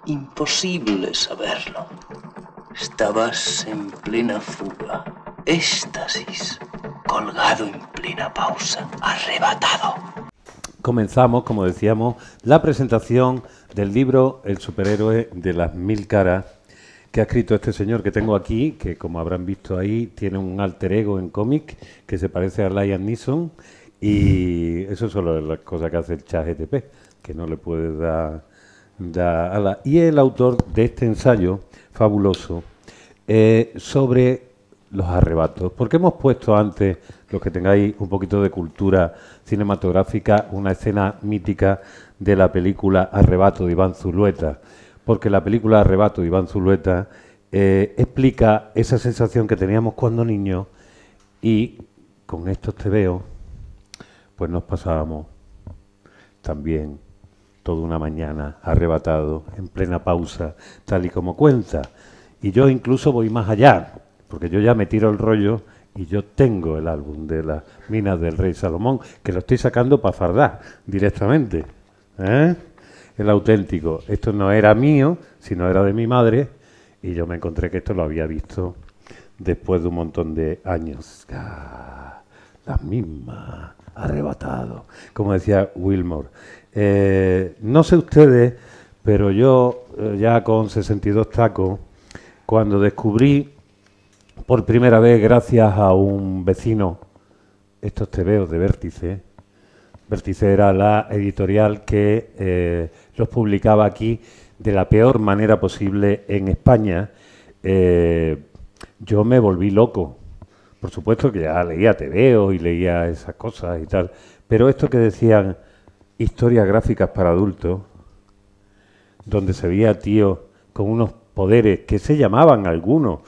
Imposible saberlo. Estabas en plena fuga, éxtasis, colgado en plena pausa, arrebatado. Comenzamos, como decíamos, la presentación del libro El superhéroe de las mil caras, que ha escrito este señor que tengo aquí, que como habrán visto ahí, tiene un alter ego en cómic que se parece a Liam Neeson, y eso solo es la cosa que hace el ChatGPT, que no le puede dar ala. Y el autor de este ensayo fabuloso sobre los arrebatos, porque hemos puesto antes, los que tengáis un poquito de cultura cinematográfica, una escena mítica de la película Arrebato de Iván Zulueta, porque la película Arrebato de Iván Zulueta explica esa sensación que teníamos cuando niños, y con estos tebeos pues nos pasábamos también toda una mañana arrebatado, en plena pausa, tal y como cuenta. Y yo incluso voy más allá, porque yo ya me tiro el rollo y yo tengo el álbum de las minas del rey Salomón, que lo estoy sacando para fardar directamente. El auténtico. Esto no era mío, sino era de mi madre, y yo me encontré que esto lo había visto después de un montón de años. Las mismas, arrebatado, como decía Wilmore. No sé ustedes, pero yo ya con 62 tacos, cuando descubrí por primera vez, gracias a un vecino, estos tebeos de Vértice. Vértice era la editorial que los publicaba aquí de la peor manera posible en España. Yo me volví loco. Por supuesto que ya leía tebeos y leía esas cosas y tal, pero esto que decían historias gráficas para adultos, donde se veía tíos con unos poderes que se llamaban algunos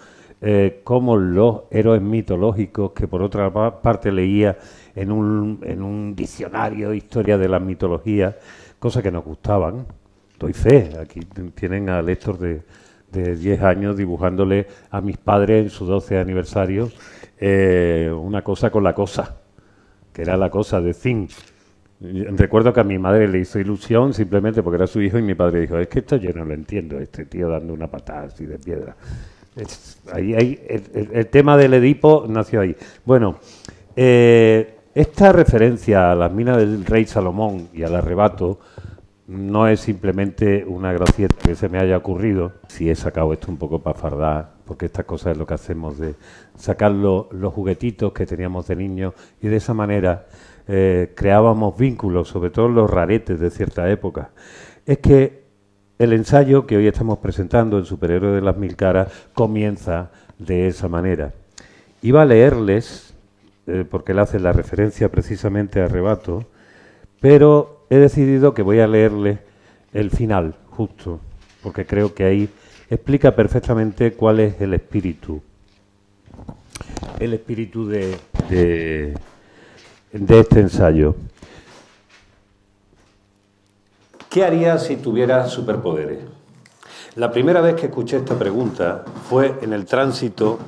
como los héroes mitológicos, que por otra parte leía en un diccionario de historia de las mitologías, cosas que nos gustaban. Doy fe, aquí tienen a Héctor de 10 años dibujándole a mis padres en su 12 aniversario una cosa con la cosa, que era la cosa de Zinc. Recuerdo que a mi madre le hizo ilusión simplemente porque era su hijo, y mi padre dijo: es que esto yo no lo entiendo, este tío dando una patada así de piedra. El tema del Edipo nació ahí. Bueno, esta referencia a las minas del rey Salomón y al arrebato no es simplemente una gracieta que se me haya ocurrido. Si he sacado esto un poco para fardar, porque estas cosas es lo que hacemos, de sacar los juguetitos que teníamos de niños, y de esa manera creábamos vínculos, sobre todo los raretes de cierta época. Es que el ensayo que hoy estamos presentando, El superhéroe de las mil caras, comienza de esa manera. Iba a leerles, porque él hace la referencia precisamente a Arrebato, pero he decidido que voy a leerles el final, justo, porque creo que ahí explica perfectamente cuál es el espíritu. El espíritu de este ensayo. ¿Qué harías si tuvieras superpoderes? La primera vez que escuché esta pregunta fue en el tránsito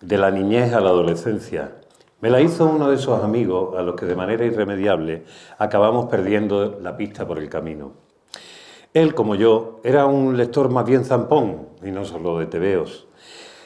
de la niñez a la adolescencia. Me la hizo uno de esos amigos a los que de manera irremediable acabamos perdiendo la pista por el camino. Él, como yo, era un lector más bien zampón, y no solo de tebeos.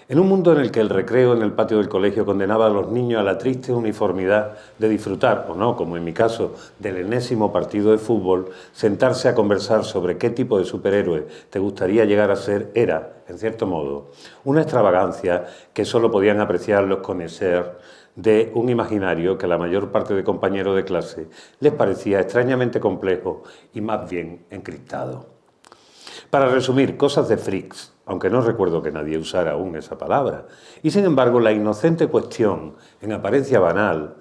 En un mundo en el que el recreo en el patio del colegio condenaba a los niños a la triste uniformidad de disfrutar, o no, como en mi caso, del enésimo partido de fútbol, sentarse a conversar sobre qué tipo de superhéroe te gustaría llegar a ser era, en cierto modo, una extravagancia que solo podían apreciar los conocers de un imaginario que a la mayor parte de compañeros de clase les parecía extrañamente complejo y más bien encriptado. Para resumir, cosas de freaks, aunque no recuerdo que nadie usara aún esa palabra. Y sin embargo, la inocente cuestión, en apariencia banal,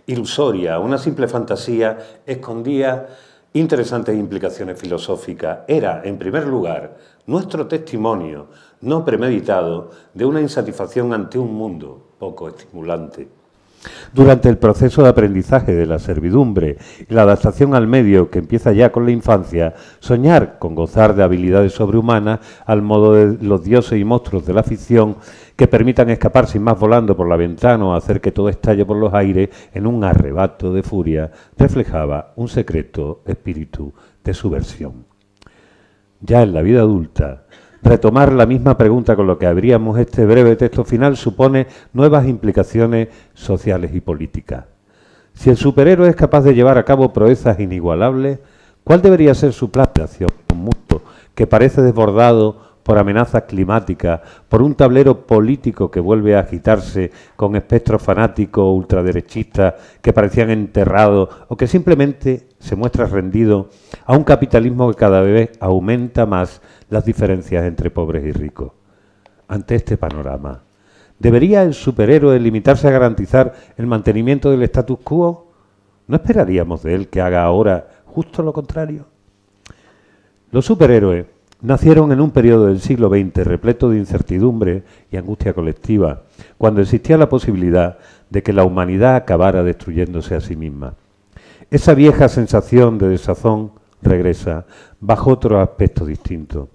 ilusoria, una simple fantasía, escondía interesantes implicaciones filosóficas. Era, en primer lugar, nuestro testimonio no premeditado de una insatisfacción ante un mundo poco estimulante. Durante el proceso de aprendizaje de la servidumbre y la adaptación al medio que empieza ya con la infancia, soñar con gozar de habilidades sobrehumanas al modo de los dioses y monstruos de la ficción que permitan escapar sin más volando por la ventana o hacer que todo estalle por los aires en un arrebato de furia, reflejaba un secreto espíritu de subversión. ya en la vida adulta, retomar la misma pregunta con lo que abríamos este breve texto final supone nuevas implicaciones sociales y políticas. Si el superhéroe es capaz de llevar a cabo proezas inigualables, ¿cuál debería ser su plan de acción en un mundo que parece desbordado por amenazas climáticas, por un tablero político que vuelve a agitarse con espectros fanáticos ultraderechistas que parecían enterrados o que simplemente se muestra rendido a un capitalismo que cada vez aumenta más las diferencias entre pobres y ricos? Ante este panorama, ¿debería el superhéroe limitarse a garantizar el mantenimiento del status quo? ¿No esperaríamos de él que haga ahora justo lo contrario? Los superhéroes nacieron en un periodo del siglo XX repleto de incertidumbre y angustia colectiva, cuando existía la posibilidad de que la humanidad acabara destruyéndose a sí misma. Esa vieja sensación de desazón regresa bajo otro aspecto distinto.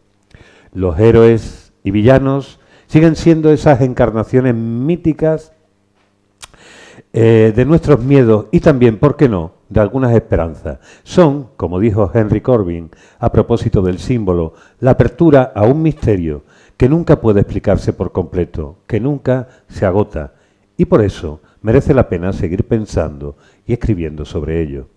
Los héroes y villanos siguen siendo esas encarnaciones míticas de nuestros miedos y también, ¿por qué no?, de algunas esperanzas. Son, como dijo Henry Corbin, a propósito del símbolo, la apertura a un misterio que nunca puede explicarse por completo, que nunca se agota, y por eso merece la pena seguir pensando y escribiendo sobre ello.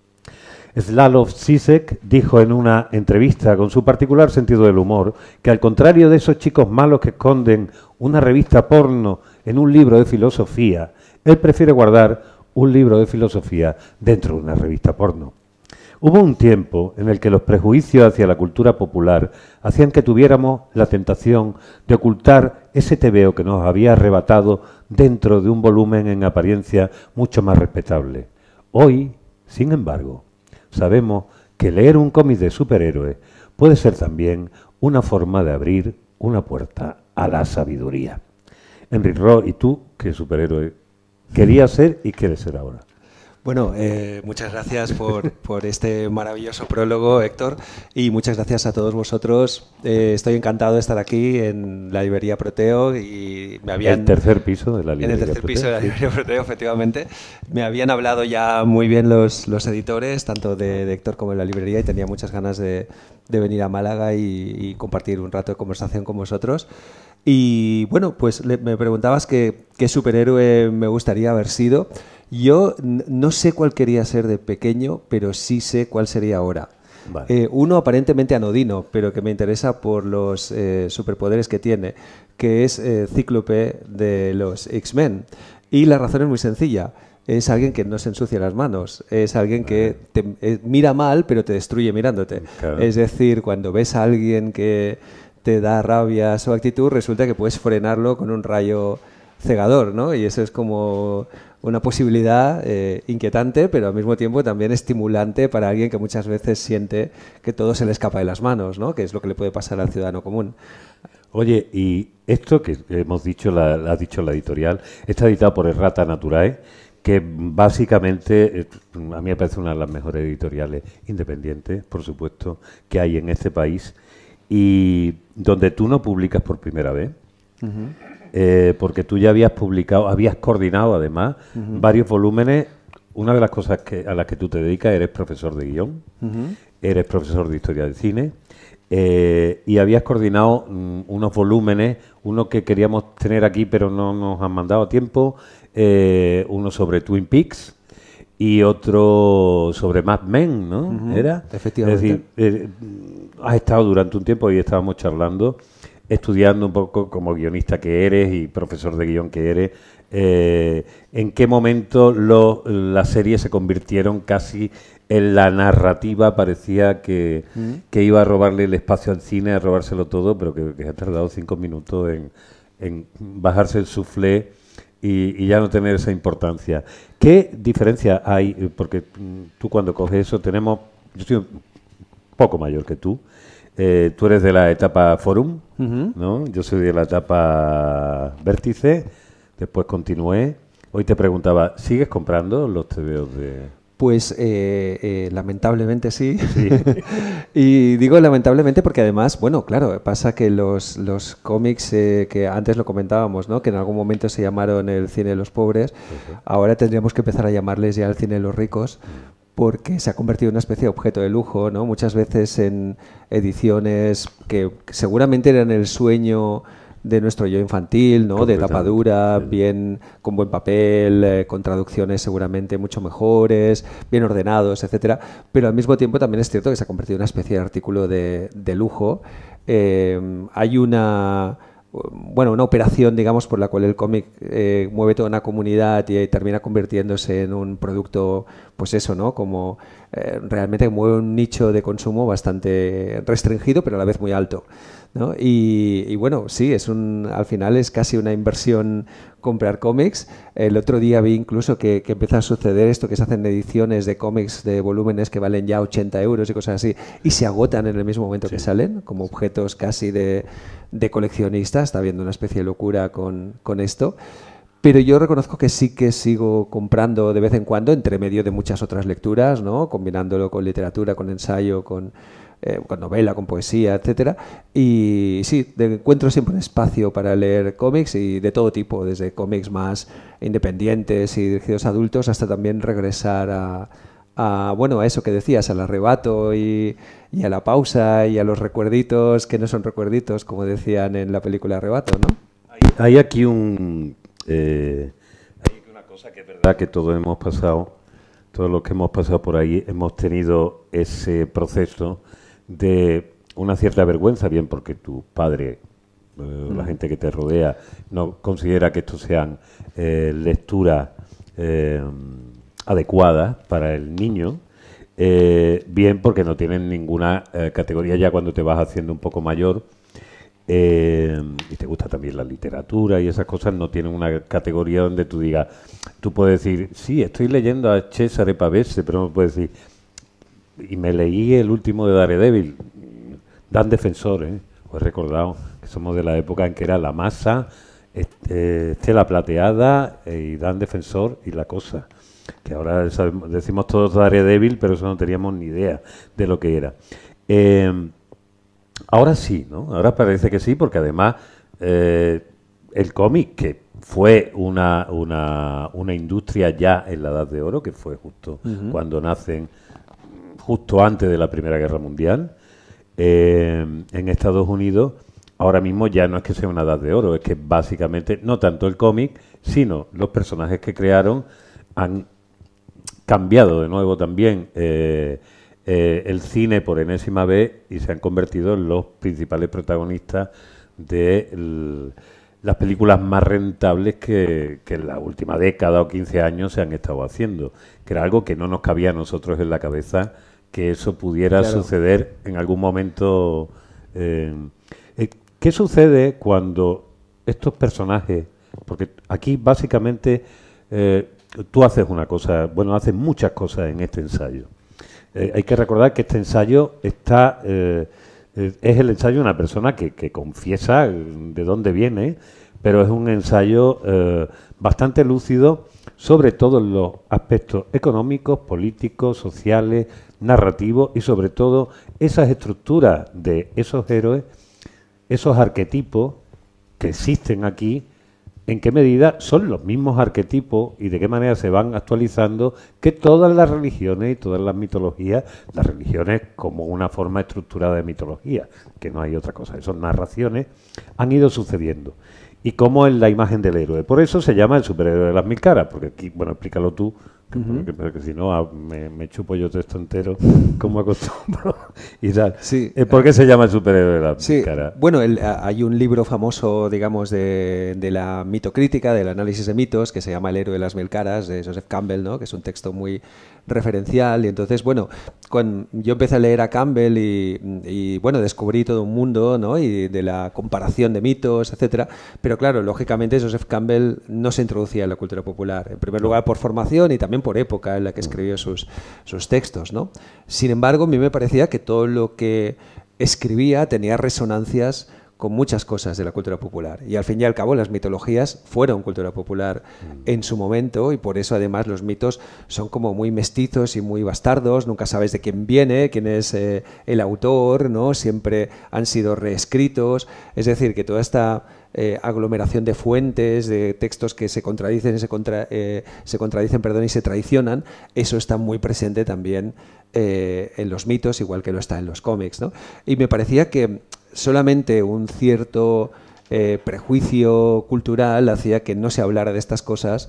Slavoj Žižek dijo en una entrevista con su particular sentido del humor que, al contrario de esos chicos malos que esconden una revista porno en un libro de filosofía, él prefiere guardar un libro de filosofía dentro de una revista porno. Hubo un tiempo en el que los prejuicios hacia la cultura popular hacían que tuviéramos la tentación de ocultar ese tebeo que nos había arrebatado dentro de un volumen en apariencia mucho más respetable. Hoy, sin embargo, sabemos que leer un cómic de superhéroes puede ser también una forma de abrir una puerta a la sabiduría. Enric Ros, ¿y tú qué superhéroe querías ser y quieres ser ahora? Bueno, muchas gracias por este maravilloso prólogo, Héctor, y muchas gracias a todos vosotros. Estoy encantado de estar aquí en la librería Proteo y me habían... El tercer piso de la librería En el tercer piso de la librería Proteo, efectivamente. Me habían hablado ya muy bien los editores, tanto de Héctor como de la librería, y tenía muchas ganas de venir a Málaga y compartir un rato de conversación con vosotros. Y bueno, pues me preguntabas qué superhéroe me gustaría haber sido. Yo no sé cuál quería ser de pequeño, pero sí sé cuál sería ahora. Vale. Uno aparentemente anodino, pero que me interesa por los superpoderes que tiene, que es Cíclope de los X-Men. Y la razón es muy sencilla. Es alguien que no se ensucia las manos. Es alguien que te mira mal, pero te destruye mirándote. Claro. Es decir, cuando ves a alguien que te da rabia su actitud, resulta que puedes frenarlo con un rayo cegador, ¿no? Y eso es como una posibilidad inquietante, pero al mismo tiempo también estimulante para alguien que muchas veces siente que todo se le escapa de las manos, ¿no? Que es lo que le puede pasar al ciudadano común. Oye, y esto que hemos dicho, ha dicho la editorial, está editado por Errata Naturae, que básicamente a mí me parece una de las mejores editoriales independientes, por supuesto, que hay en este país, y donde tú no publicas por primera vez. Porque tú ya habías publicado, habías coordinado además varios volúmenes. Una de las cosas a las que tú te dedicas, eres profesor de guión, eres profesor de historia del cine, y habías coordinado unos volúmenes, uno que queríamos tener aquí pero no nos han mandado a tiempo, uno sobre Twin Peaks y otro sobre Mad Men, ¿no? ¿Era? Efectivamente. Es decir, has estado durante un tiempo y estábamos charlando, estudiando un poco como guionista que eres y profesor de guión que eres, ¿en qué momento las series se convirtieron casi en la narrativa? Parecía que iba a robarle el espacio al cine, a robárselo todo, pero que ha tardado 5 minutos en bajarse el soufflé y ya no tener esa importancia. ¿Qué diferencia hay? Porque tú cuando coges eso yo soy un poco mayor que tú. Tú eres de la etapa Forum, ¿no? Yo soy de la etapa Vértice, después continué. Hoy te preguntaba, ¿sigues comprando los TVOs de...? Pues lamentablemente sí. Y digo lamentablemente porque además, bueno, claro, pasa que los cómics que antes lo comentábamos, ¿no? Que en algún momento se llamaron el cine de los pobres, ahora tendríamos que empezar a llamarles ya el cine de los ricos, porque se ha convertido en una especie de objeto de lujo, ¿no? Muchas veces en ediciones que seguramente eran el sueño de nuestro yo infantil, ¿no? De tapa dura, bien con buen papel, con traducciones seguramente mucho mejores, bien ordenados, etcétera. Pero al mismo tiempo también es cierto que se ha convertido en una especie de artículo de lujo. Hay una operación, digamos, por la cual el cómic mueve toda una comunidad y termina convirtiéndose en un producto, pues eso, ¿no? Como realmente mueve un nicho de consumo bastante restringido, pero a la vez muy alto, ¿no? Y bueno, sí, al final es casi una inversión comprar cómics. El otro día vi incluso que empieza a suceder esto, que se hacen ediciones de cómics de volúmenes que valen ya 80 euros y cosas así, y se agotan en el mismo momento que salen, como objetos casi de coleccionista. Está habiendo una especie de locura con esto. Pero yo reconozco que sí que sigo comprando de vez en cuando, entre medio de muchas otras lecturas, ¿no? Combinándolo con literatura, con ensayo, con novela, con poesía, etcétera. Y sí, encuentro siempre un espacio para leer cómics y de todo tipo, desde cómics más independientes y dirigidos a adultos hasta también regresar a eso que decías, al arrebato y a la pausa y a los recuerditos que no son recuerditos, como decían en la película Arrebato, ¿no? Hay aquí una cosa que es verdad que todos los que hemos pasado por ahí, hemos tenido ese proceso de una cierta vergüenza, bien porque tu padre, la gente que te rodea, no considera que estos sean lecturas adecuadas para el niño, bien porque no tienen ninguna categoría ya cuando te vas haciendo un poco mayor, y te gusta también la literatura y esas cosas, no tienen una categoría donde tú digas, tú puedes decir, sí, estoy leyendo a Cesare Pavese, pero no puedes decir, y me leí el último de Daredevil, Dan Defensor, os he recordado que somos de la época en que era La Masa, Estela Plateada y Dan Defensor y La Cosa, que ahora decimos todos Daredevil, pero eso no teníamos ni idea de lo que era. Ahora sí, ¿no? Ahora parece que sí, porque además el cómic, que fue una industria ya en la Edad de Oro, que fue justo cuando nacen, justo antes de la Primera Guerra Mundial, en Estados Unidos, ahora mismo ya no es que sea una Edad de Oro, es que básicamente, no tanto el cómic, sino los personajes que crearon han cambiado de nuevo también el cine por enésima vez y se han convertido en los principales protagonistas de las películas más rentables que en la última década o 15 años se han estado haciendo, que era algo que no nos cabía a nosotros en la cabeza que eso pudiera suceder en algún momento. ¿Qué sucede cuando estos personajes, porque aquí básicamente tú haces una cosa, bueno, haces muchas cosas en este ensayo. Hay que recordar que este ensayo es el ensayo de una persona que confiesa de dónde viene, pero es un ensayo bastante lúcido sobre todos los aspectos económicos, políticos, sociales, narrativos y sobre todo esas estructuras de esos héroes, esos arquetipos que existen aquí, en qué medida son los mismos arquetipos y de qué manera se van actualizando que todas las religiones y todas las mitologías, las religiones como una forma estructurada de mitología, que no hay otra cosa, esas narraciones han ido sucediendo. Y cómo es la imagen del héroe. Por eso se llama el superhéroe de las mil caras, porque aquí, bueno, explícalo tú, porque si no me chupo yo todo esto entero, como acostumbro y tal. Sí. ¿Por qué se llama el superhéroe de las mil caras? Bueno, hay un libro famoso, digamos, de la mitocrítica, del análisis de mitos, que se llama El héroe de las mil caras, de Joseph Campbell, ¿no? Que es un texto muy referencial. Y entonces, bueno, cuando yo empecé a leer a Campbell y bueno, descubrí todo un mundo, ¿no? Y de la comparación de mitos, etcétera. Pero claro, lógicamente Joseph Campbell no se introducía en la cultura popular, en primer lugar por formación y también por época en la que escribió sus textos, ¿no? Sin embargo, a mí me parecía que todo lo que escribía tenía resonancias con muchas cosas de la cultura popular. Y al fin y al cabo las mitologías fueron cultura popular en su momento, y por eso además los mitos son como muy mestizos y muy bastardos, nunca sabes de quién viene, quién es el autor, ¿no? Siempre han sido reescritos, es decir, que toda esta aglomeración de fuentes, de textos que se contradicen, y se traicionan, eso está muy presente también en los mitos, igual que lo está en los cómics, ¿no? Y me parecía que solamente un cierto prejuicio cultural hacía que no se hablara de estas cosas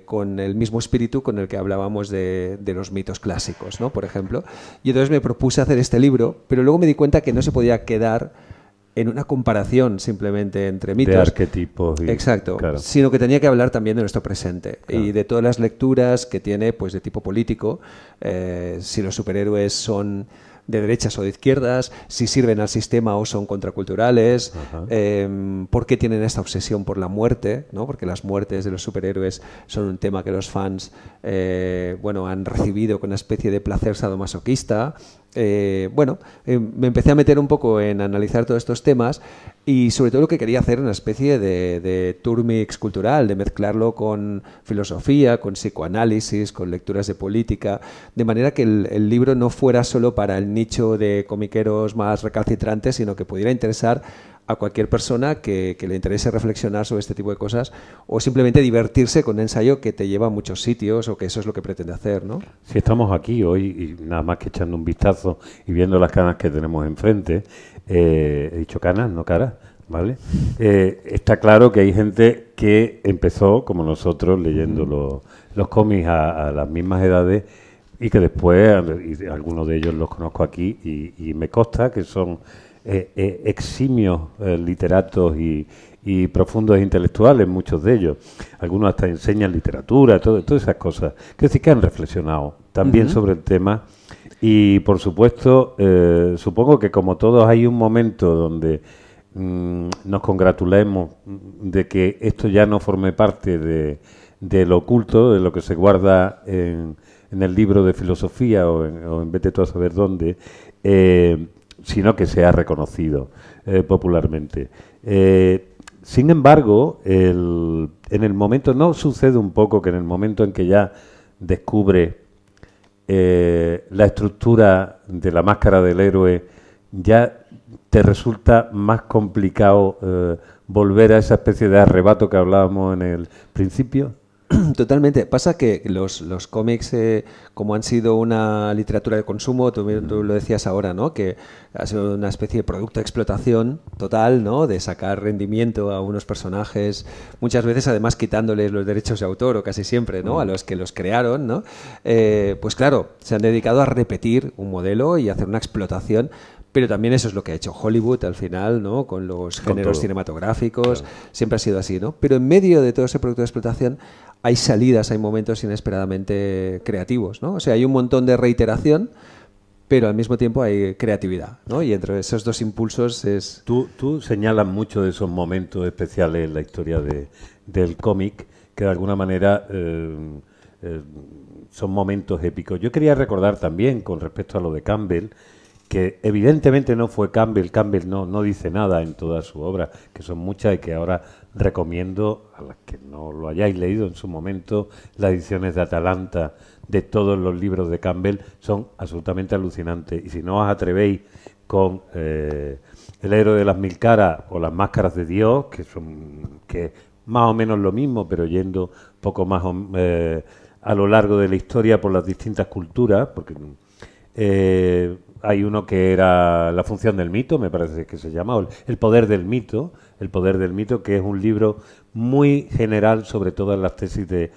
con el mismo espíritu con el que hablábamos de los mitos clásicos, ¿no? Por ejemplo. Y entonces me propuse hacer este libro, pero luego me di cuenta que no se podía quedar en una comparación simplemente entre mitos. De arquetipos. Exacto. Claro. Sino que tenía que hablar también de nuestro presente. Claro. Y de todas las lecturas que tiene, pues, de tipo político. Si los superhéroes son de derechas o de izquierdas, si sirven al sistema o son contraculturales, por qué tienen esta obsesión por la muerte, ¿no? Porque las muertes de los superhéroes son un tema que los fans han recibido con una especie de placer sadomasoquista. Me empecé a meter un poco en analizar todos estos temas, y sobre todo lo que quería hacer una especie de tour mix cultural, de mezclarlo con filosofía, con psicoanálisis, con lecturas de política, de manera que el libro no fuera solo para el nicho de comiqueros más recalcitrantes, sino que pudiera interesar a cualquier persona que le interese reflexionar sobre este tipo de cosas, o simplemente divertirse con un ensayo que te lleva a muchos sitios, o que eso es lo que pretende hacer, ¿no? Si estamos aquí hoy, y nada más que echando un vistazo y viendo las canas que tenemos enfrente, he dicho canas, no caras, ¿vale? Está claro que hay gente que empezó, como nosotros, leyendo los cómics a las mismas edades, y que después, y algunos de ellos los conozco aquí, y me consta que son eximios literatos y profundos intelectuales, muchos de ellos. Algunos hasta enseñan literatura, todas esas cosas. Quiero decir que han reflexionado también sobre el tema, y por supuesto, supongo que como todos hay un momento donde nos congratulemos de que esto ya no forme parte de lo oculto, de lo que se guarda en el libro de filosofía o en vete tú a saber dónde, sino que sea reconocido popularmente. Sin embargo, en el momento, ¿no sucede un poco que en el momento en que ya descubre la estructura de la máscara del héroe, ya te resulta más complicado volver a esa especie de arrebato que hablábamos en el principio? Totalmente. Pasa que los cómics, como han sido una literatura de consumo, tú lo decías ahora, ¿no? Que ha sido una especie de producto de explotación total, ¿no? De sacar rendimiento a unos personajes, muchas veces además quitándoles los derechos de autor, o casi siempre, ¿no? A los que los crearon, ¿no? Pues claro, se han dedicado a repetir un modelo y a hacer una explotación. Pero también eso es lo que ha hecho Hollywood al final, ¿no? Con los géneros cinematográficos, claro. Siempre ha sido así, ¿no? Pero en medio de todo ese producto de explotación hay salidas, hay momentos inesperadamente creativos, ¿no? O sea, hay un montón de reiteración, pero al mismo tiempo hay creatividad, ¿no? Y entre esos dos impulsos es... Tú señalas mucho de esos momentos especiales en la historia del cómic, que de alguna manera son momentos épicos. Yo quería recordar también, con respecto a lo de Campbell, que evidentemente no fue Campbell no dice nada en toda su obra, que son muchas y que ahora recomiendo a las que no lo hayáis leído en su momento. Las ediciones de Atalanta de todos los libros de Campbell son absolutamente alucinantes, y si no os atrevéis con El héroe de las mil caras o Las máscaras de Dios, que más o menos lo mismo, pero yendo poco más a lo largo de la historia por las distintas culturas, porque hay uno que era La función del mito, me parece que se llama, El poder del mito, que es un libro muy general sobre todas las tesis de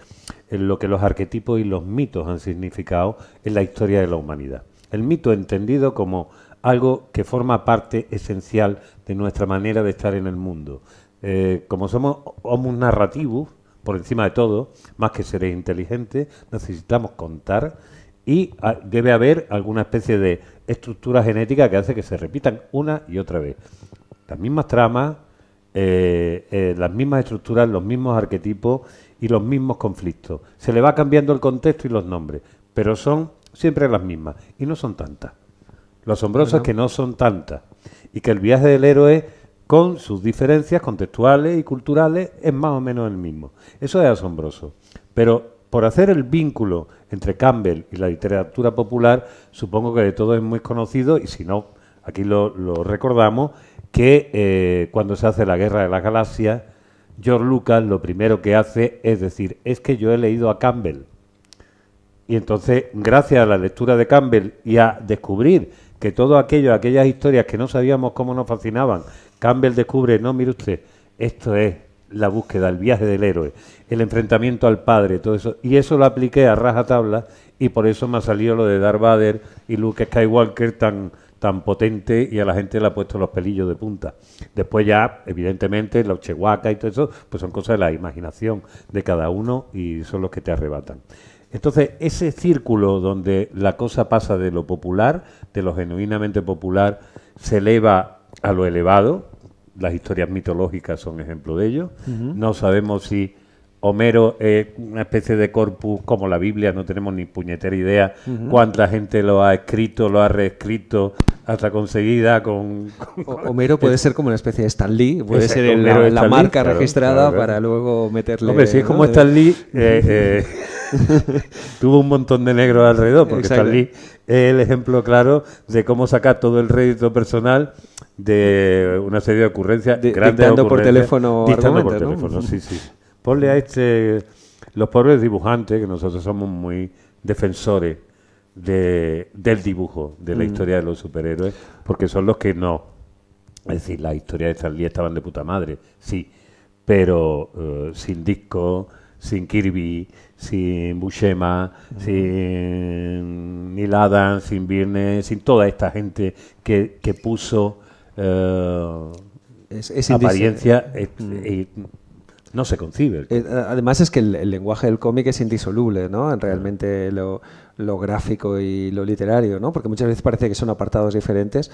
lo que los arquetipos y los mitos han significado en la historia de la humanidad. El mito entendido como algo que forma parte esencial de nuestra manera de estar en el mundo. Como somos homus narrativus, por encima de todo, más que seres inteligentes, necesitamos contar, y debe haber alguna especie de estructura genética que hace que se repitan una y otra vez. Las mismas tramas, las mismas estructuras, los mismos arquetipos y los mismos conflictos. Se le va cambiando el contexto y los nombres, pero son siempre las mismas, y no son tantas. Lo asombroso es que no son tantas. Y que el viaje del héroe, con sus diferencias contextuales y culturales, es más o menos el mismo. Eso es asombroso. Pero por hacer el vínculo entre Campbell y la literatura popular, supongo que de todos es muy conocido, y si no, aquí lo recordamos, que cuando se hace la Guerra de las Galaxias, George Lucas lo primero que hace es decir, es que yo he leído a Campbell. Y entonces, gracias a la lectura de Campbell y a descubrir que todo aquello, aquellas historias que no sabíamos cómo nos fascinaban, Campbell descubre, no, mire usted, esto es la búsqueda, el viaje del héroe, el enfrentamiento al padre, todo eso. Y eso lo apliqué a rajatabla y por eso me ha salido lo de Darth Vader y Luke Skywalker tan potente, y a la gente le ha puesto los pelillos de punta. Después ya, evidentemente, los Chewbacca y todo eso, pues son cosas de la imaginación de cada uno y son los que te arrebatan. Entonces, ese círculo donde la cosa pasa de lo popular, de lo genuinamente popular, se eleva a lo elevado. Las historias mitológicas son ejemplo de ello. No sabemos si Homero es una especie de corpus como la Biblia, no tenemos ni puñetera idea cuánta gente lo ha escrito, lo ha reescrito, hasta conseguida con Homero puede ser como una especie de Stan Lee, puede ser la marca registrada para luego meterle... Hombre, si es como Stan Lee, tuvo un montón de negros alrededor, porque Stan Lee es el ejemplo claro de cómo sacar todo el rédito personal de una serie de ocurrencias, dictando por teléfono argumentos, ¿no? Teléfono, sí. Ponle a los pobres dibujantes, que nosotros somos muy defensores del dibujo, de la historia de los superhéroes, porque son los que no. Es decir, las historias de Stan Lee estaban de puta madre, sí, pero sin Disco, sin Kirby, sin Buscema, sin Neil Adams, sin Byrne, sin toda esta gente que puso apariencia... no se concibe. Además es que el lenguaje del cómic es indisoluble, ¿no? Realmente lo gráfico y lo literario, ¿no? Porque muchas veces parece que son apartados diferentes,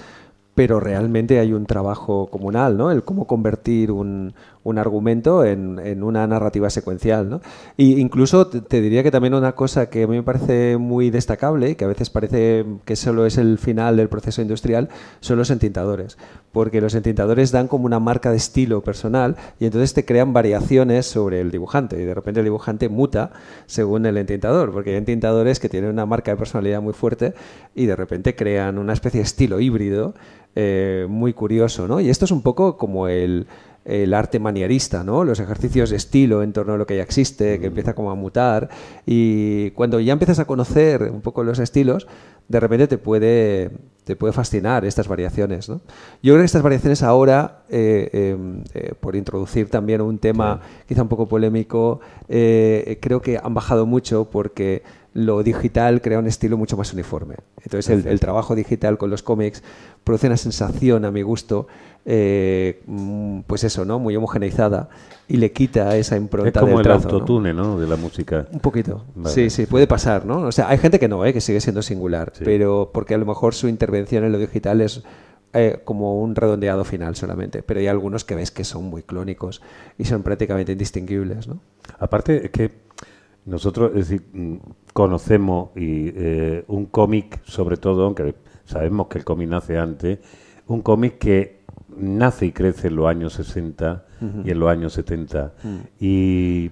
pero realmente hay un trabajo comunal, ¿no? El cómo convertir un argumento en una narrativa secuencial, ¿no? Y incluso te diría que también una cosa que a mí me parece muy destacable y que a veces parece que solo es el final del proceso industrial, son los entintadores. Porque los entintadores dan como una marca de estilo personal y entonces te crean variaciones sobre el dibujante y de repente el dibujante muta según el entintador, porque hay entintadores que tienen una marca de personalidad muy fuerte y de repente crean una especie de estilo híbrido muy curioso, ¿no? Y esto es un poco como el arte manierista, ¿no? Los ejercicios de estilo en torno a lo que ya existe, que empieza como a mutar, y cuando ya empiezas a conocer un poco los estilos, de repente te puede fascinar estas variaciones, ¿no? Yo creo que estas variaciones ahora, por introducir también un tema quizá un poco polémico, creo que han bajado mucho porque lo digital crea un estilo mucho más uniforme. Entonces el trabajo digital con los cómics produce una sensación, a mi gusto, pues eso, ¿no? Muy homogeneizada y le quita esa impronta del trazo. Es como el autotune, ¿no? De la música. Un poquito. Vale. Sí, puede pasar, ¿no? O sea, hay gente que no, que sigue siendo singular, pero porque a lo mejor su intervención en lo digital es como un redondeado final solamente, pero hay algunos que ves que son muy clónicos y son prácticamente indistinguibles, ¿no? Aparte, es que nosotros, es decir, conocemos un cómic, sobre todo, aunque sabemos que el cómic nace antes, un cómic que nace y crece en los años 60 y en los años 70 y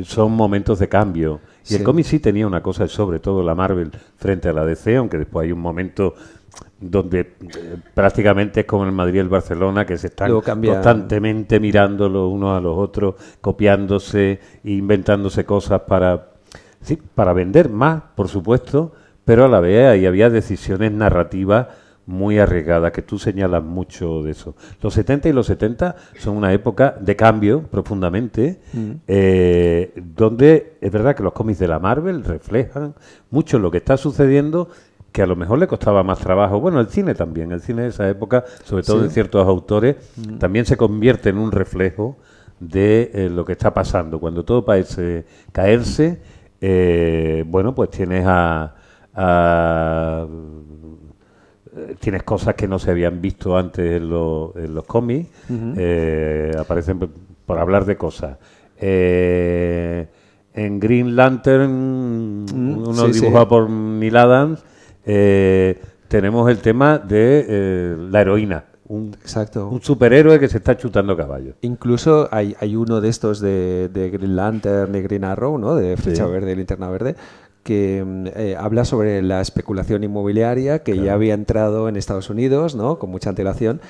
son momentos de cambio. Y el cómic sí tenía una cosa, sobre todo la Marvel frente a la DC, aunque después hay un momento donde prácticamente es como el Madrid y el Barcelona, que se están constantemente mirando los unos a los otros, copiándose e inventándose cosas para vender más, por supuesto, pero a la vez ahí había decisiones narrativas muy arriesgadas, que tú señalas mucho de eso. Los 70 y los 70 son una época de cambio profundamente, donde es verdad que los cómics de la Marvel reflejan mucho lo que está sucediendo, que a lo mejor le costaba más trabajo. Bueno, el cine también, el cine de esa época, sobre todo en ciertos autores, también se convierte en un reflejo de lo que está pasando. Cuando todo parece caerse, bueno, pues tienes tienes cosas que no se habían visto antes en los cómics, aparecen por hablar de cosas. En Green Lantern, uno dibujado por Neil Adams, tenemos el tema de la heroína. Exacto. Un superhéroe que se está chutando caballos. Incluso hay uno de estos de Green Lantern y Green Arrow, ¿no? De Flecha Sí. Verde y Linterna Verde, que habla sobre la especulación inmobiliaria que ya había entrado en Estados Unidos, ¿no? Con mucha antelación.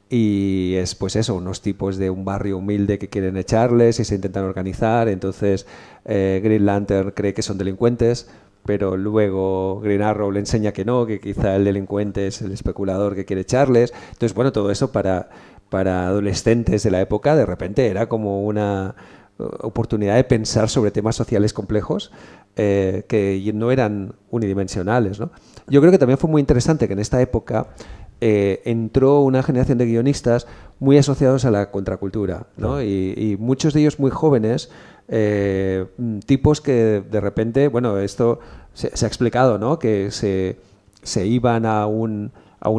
Y es pues eso, unos tipos de un barrio humilde que quieren echarles y se intentan organizar. Entonces Green Lantern cree que son delincuentes, pero luego Green Arrow le enseña que no, que quizá el delincuente es el especulador que quiere echarles. Entonces, bueno, todo eso para adolescentes de la época de repente era como una oportunidad de pensar sobre temas sociales complejos que no eran unidimensionales, ¿no? Yo creo que también fue muy interesante que en esta época entró una generación de guionistas muy asociados a la contracultura, ¿no? Y muchos de ellos muy jóvenes, tipos que de repente, bueno, esto se ha explicado, ¿no? Que se iban a una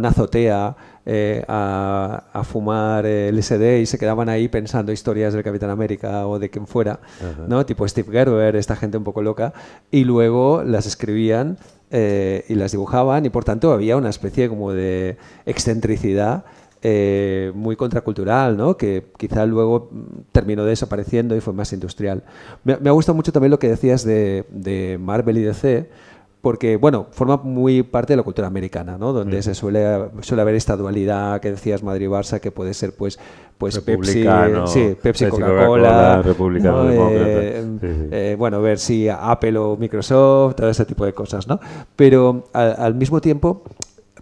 azotea a fumar LSD y se quedaban ahí pensando historias del Capitán América o de quien fuera, ¿no? Tipo Steve Gerber, esta gente un poco loca, y luego las escribían y las dibujaban, y por tanto había una especie como de excentricidad muy contracultural, ¿no? Que quizá luego terminó desapareciendo y fue más industrial. Me ha gustado mucho también lo que decías de Marvel y DC, porque, bueno, forma muy parte de la cultura americana, ¿no? Donde se suele haber esta dualidad que decías Madrid-Barça, que puede ser, pues Pepsi, Pepsi, Coca-Cola, republicano, ¿no? demócrata. Bueno, ver si Apple o Microsoft, todo ese tipo de cosas, ¿no? Pero al mismo tiempo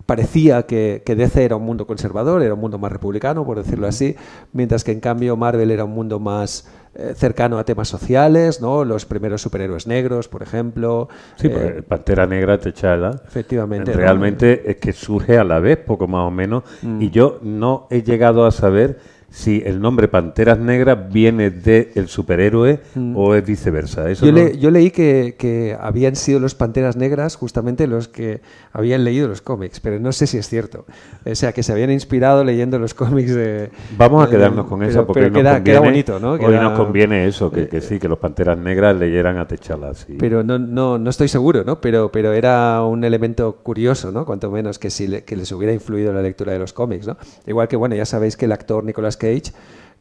parecía que DC era un mundo conservador, era un mundo más republicano, por decirlo así, mientras que en cambio Marvel era un mundo más cercano a temas sociales, ¿no? Los primeros superhéroes negros, por ejemplo. Sí, pues Pantera Negra, T'Challa. Efectivamente. Realmente es que surge a la vez, poco más o menos, y yo no he llegado a saber si el nombre Panteras Negras viene del superhéroe o es viceversa. Eso Yo leí que habían sido los Panteras Negras justamente los que habían leído los cómics, pero no sé si es cierto. O sea, que se habían inspirado leyendo los cómics de... Vamos a quedarnos con eso porque pero queda bonito, ¿no? Hoy nos conviene eso, que sí, que los Panteras Negras leyeran a T'Challa. Sí. Pero no estoy seguro, ¿no? Pero era un elemento curioso, ¿no? Cuanto menos que que les hubiera influido la lectura de los cómics, ¿no? Igual que, bueno, ya sabéis que el actor Nicolas Cage,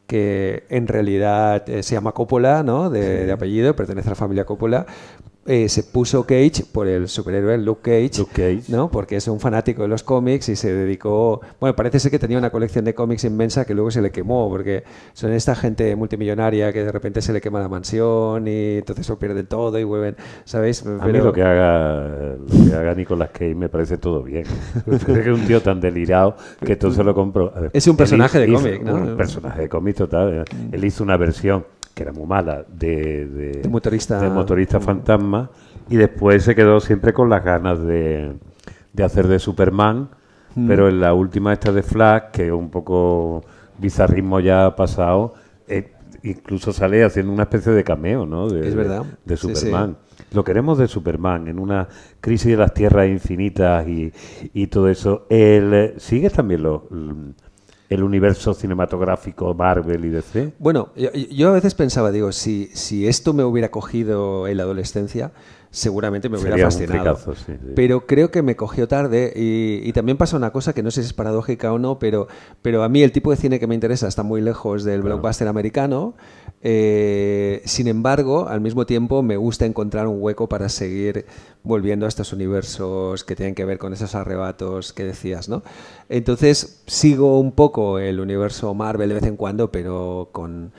que en realidad se llama Coppola, ¿no? De apellido, pertenece a la familia Coppola. Se puso Cage por el superhéroe Luke Cage, ¿no? Porque es un fanático de los cómics y se dedicó... Bueno, parece ser que tenía una colección de cómics inmensa que luego se le quemó, porque son esta gente multimillonaria que de repente se le quema la mansión y entonces lo pierden todo y vuelven, ¿sabéis? A mí lo que haga Nicolas Cage me parece todo bien. Es que es un tío tan delirado que todo se lo compró. Es un personaje de cómic, ¿no? Un personaje de cómic total. Él hizo una versión que era muy mala, de motorista fantasma, y después se quedó siempre con las ganas de hacer de Superman, pero en la última esta de Flash, que es un poco bizarrismo ya pasado, incluso sale haciendo una especie de cameo, ¿no? Es verdad. De Superman. Sí. Lo queremos de Superman, en una crisis de las tierras infinitas y todo eso. ¿Sigues también el universo cinematográfico Marvel y DC? Bueno, yo a veces pensaba, digo, si esto me hubiera cogido en la adolescencia, seguramente me hubiera fascinado. Un fricazo, sí. Pero creo que me cogió tarde y también pasa una cosa que no sé si es paradójica o no, pero a mí el tipo de cine que me interesa está muy lejos del blockbuster americano. Sin embargo, al mismo tiempo me gusta encontrar un hueco para seguir volviendo a estos universos que tienen que ver con esos arrebatos que decías, ¿no? Entonces sigo un poco el universo Marvel de vez en cuando, pero con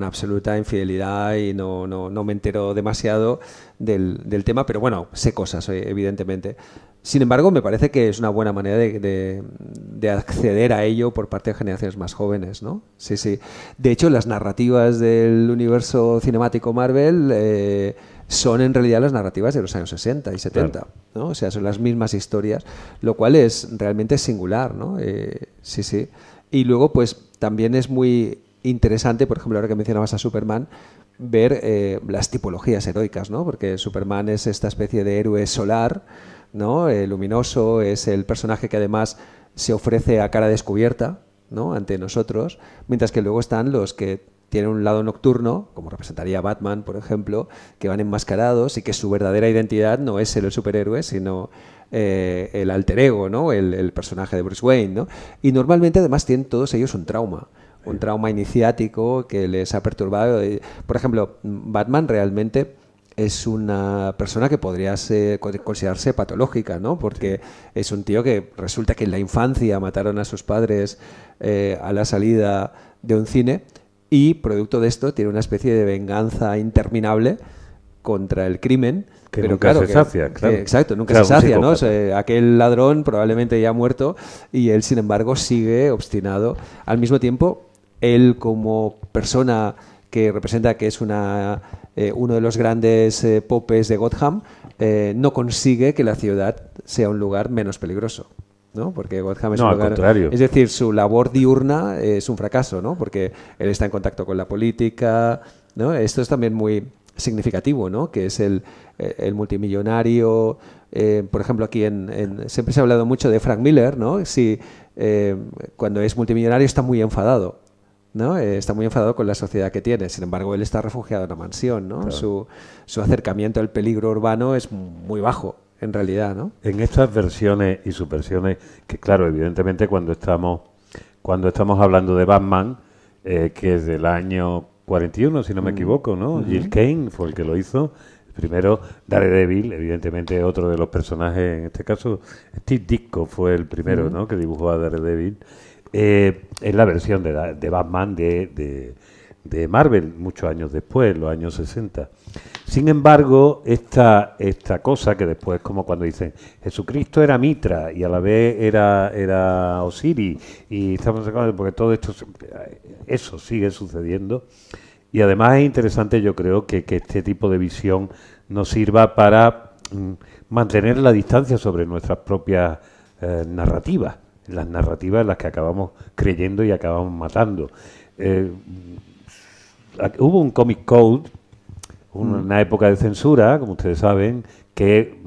absoluta infidelidad y no me entero demasiado del tema, pero bueno, sé cosas, evidentemente. Sin embargo, me parece que es una buena manera de acceder a ello por parte de generaciones más jóvenes, ¿no? Sí, sí. De hecho, las narrativas del universo cinemático Marvel son en realidad las narrativas de los años 60 y 70, claro, ¿no? O sea, son las mismas historias, lo cual es realmente singular, ¿no? Sí, sí. Y luego, pues, también es muy interesante, por ejemplo, ahora que mencionabas a Superman, ver las tipologías heroicas, ¿no? Porque Superman es esta especie de héroe solar, ¿no? Luminoso, es el personaje que además se ofrece a cara descubierta, ¿no? Ante nosotros, mientras que luego están los que tienen un lado nocturno, como representaría Batman, por ejemplo, que van enmascarados y que su verdadera identidad no es ser el superhéroe, sino el alter ego, ¿no? El personaje de Bruce Wayne, ¿no? Y normalmente además tienen todos ellos un trauma iniciático que les ha perturbado. Por ejemplo, Batman realmente es una persona que podría considerarse patológica, ¿no? Porque es un tío que resulta que en la infancia mataron a sus padres a la salida de un cine y producto de esto tiene una especie de venganza interminable contra el crimen. Que pero nunca claro, se sacia, claro. Exacto, nunca Claro, se sacia, un ¿no? psicópata. Aquel ladrón probablemente ya ha muerto y él, sin embargo, sigue obstinado. Al mismo tiempo, él como persona que representa que es uno de los grandes popes de Gotham, no consigue que la ciudad sea un lugar menos peligroso, ¿no? Porque Gotham es No, un al lugar... contrario. Es decir, su labor diurna es un fracaso, ¿no? Porque él está en contacto con la política, ¿no? Esto es también muy significativo, ¿no? Que es el multimillonario. Por ejemplo, aquí siempre se ha hablado mucho de Frank Miller, ¿no? Si, cuando es multimillonario está muy enfadado, ¿no? Está muy enfadado con la sociedad que tiene. Sin embargo, él está refugiado en una mansión, ¿no? Claro. Su acercamiento al peligro urbano es muy bajo, en realidad, ¿no? En estas versiones y subversiones, que claro, evidentemente cuando estamos hablando de Batman, que es del año 41, si no me equivoco, ¿no? Gil Kane fue el que lo hizo. Primero, Daredevil, evidentemente otro de los personajes, en este caso, Steve Ditko fue el primero, ¿no? Que dibujó a Daredevil. Es la versión de Batman de Marvel, muchos años después, los años 60. Sin embargo, esta cosa que después, como cuando dicen Jesucristo era Mitra y a la vez era Osiris, y estamos porque todo esto, eso sigue sucediendo. Y además es interesante, yo creo, que este tipo de visión nos sirva para mantener la distancia sobre nuestras propias narrativas, las narrativas en las que acabamos creyendo y acabamos matando. Hubo un Comic Code, una época de censura, como ustedes saben, que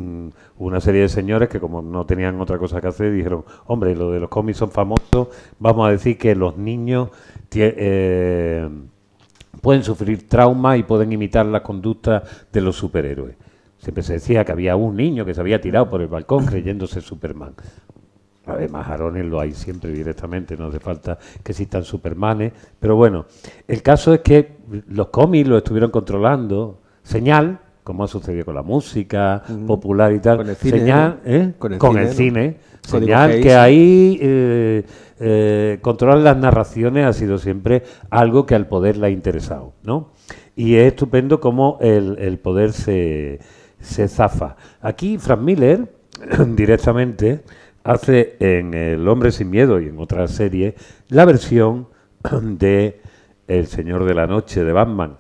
una serie de señores que como no tenían otra cosa que hacer, dijeron, hombre, lo de los cómics son famosos, vamos a decir que los niños pueden sufrir trauma y pueden imitar las conductas de los superhéroes. Siempre se decía que había un niño que se había tirado por el balcón creyéndose Superman. Además, majarones lo hay siempre directamente, no hace falta que existan Supermanes. Pero bueno, el caso es que los cómics lo estuvieron controlando. Señal, como ha sucedido con la música popular y tal. Con el cine, Señal, ¿no? Con el ¿no? cine. Código Señal Hays. que ahí controlar las narraciones ha sido siempre algo que al poder le ha interesado, ¿no? Y es estupendo cómo el poder se zafa. Aquí Frank Miller directamente hace en El hombre sin miedo y en otras series la versión de El Señor de la Noche de Batman.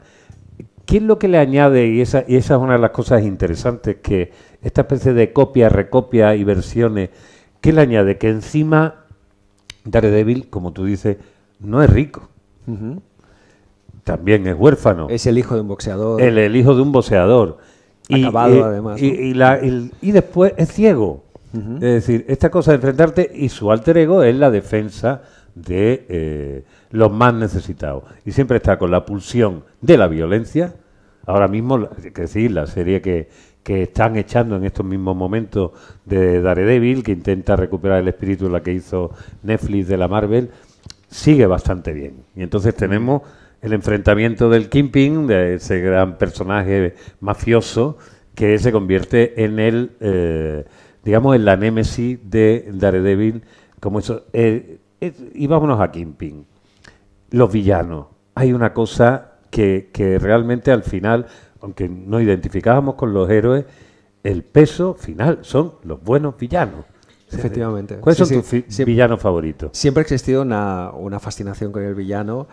¿Qué es lo que le añade? Y esa es una de las cosas interesantes, que esta especie de copia, recopia y versiones, ¿qué le añade? Que encima Daredevil, como tú dices, no es rico. También es huérfano. Es el hijo de un boxeador. El hijo de un boxeador. Acabado, además, ¿no? Y después es ciego. Es decir, esta cosa de enfrentarte, y su alter ego es la defensa de los más necesitados. Y siempre está con la pulsión de la violencia. Ahora mismo, es decir, la serie que están echando en estos mismos momentos de Daredevil, que intenta recuperar el espíritu de la que hizo Netflix de la Marvel, sigue bastante bien. Y entonces tenemos el enfrentamiento del Kingpin, de ese gran personaje mafioso, que se convierte en el... digamos, en la némesis de Daredevil, como eso. Y vámonos a Kingpin. Los villanos. Hay una cosa que realmente al final, aunque no identificábamos con los héroes, el peso final son los buenos villanos. Efectivamente. ¿Cuáles Sí, son sí. tus villanos favoritos? Siempre ha existido una fascinación con el villano.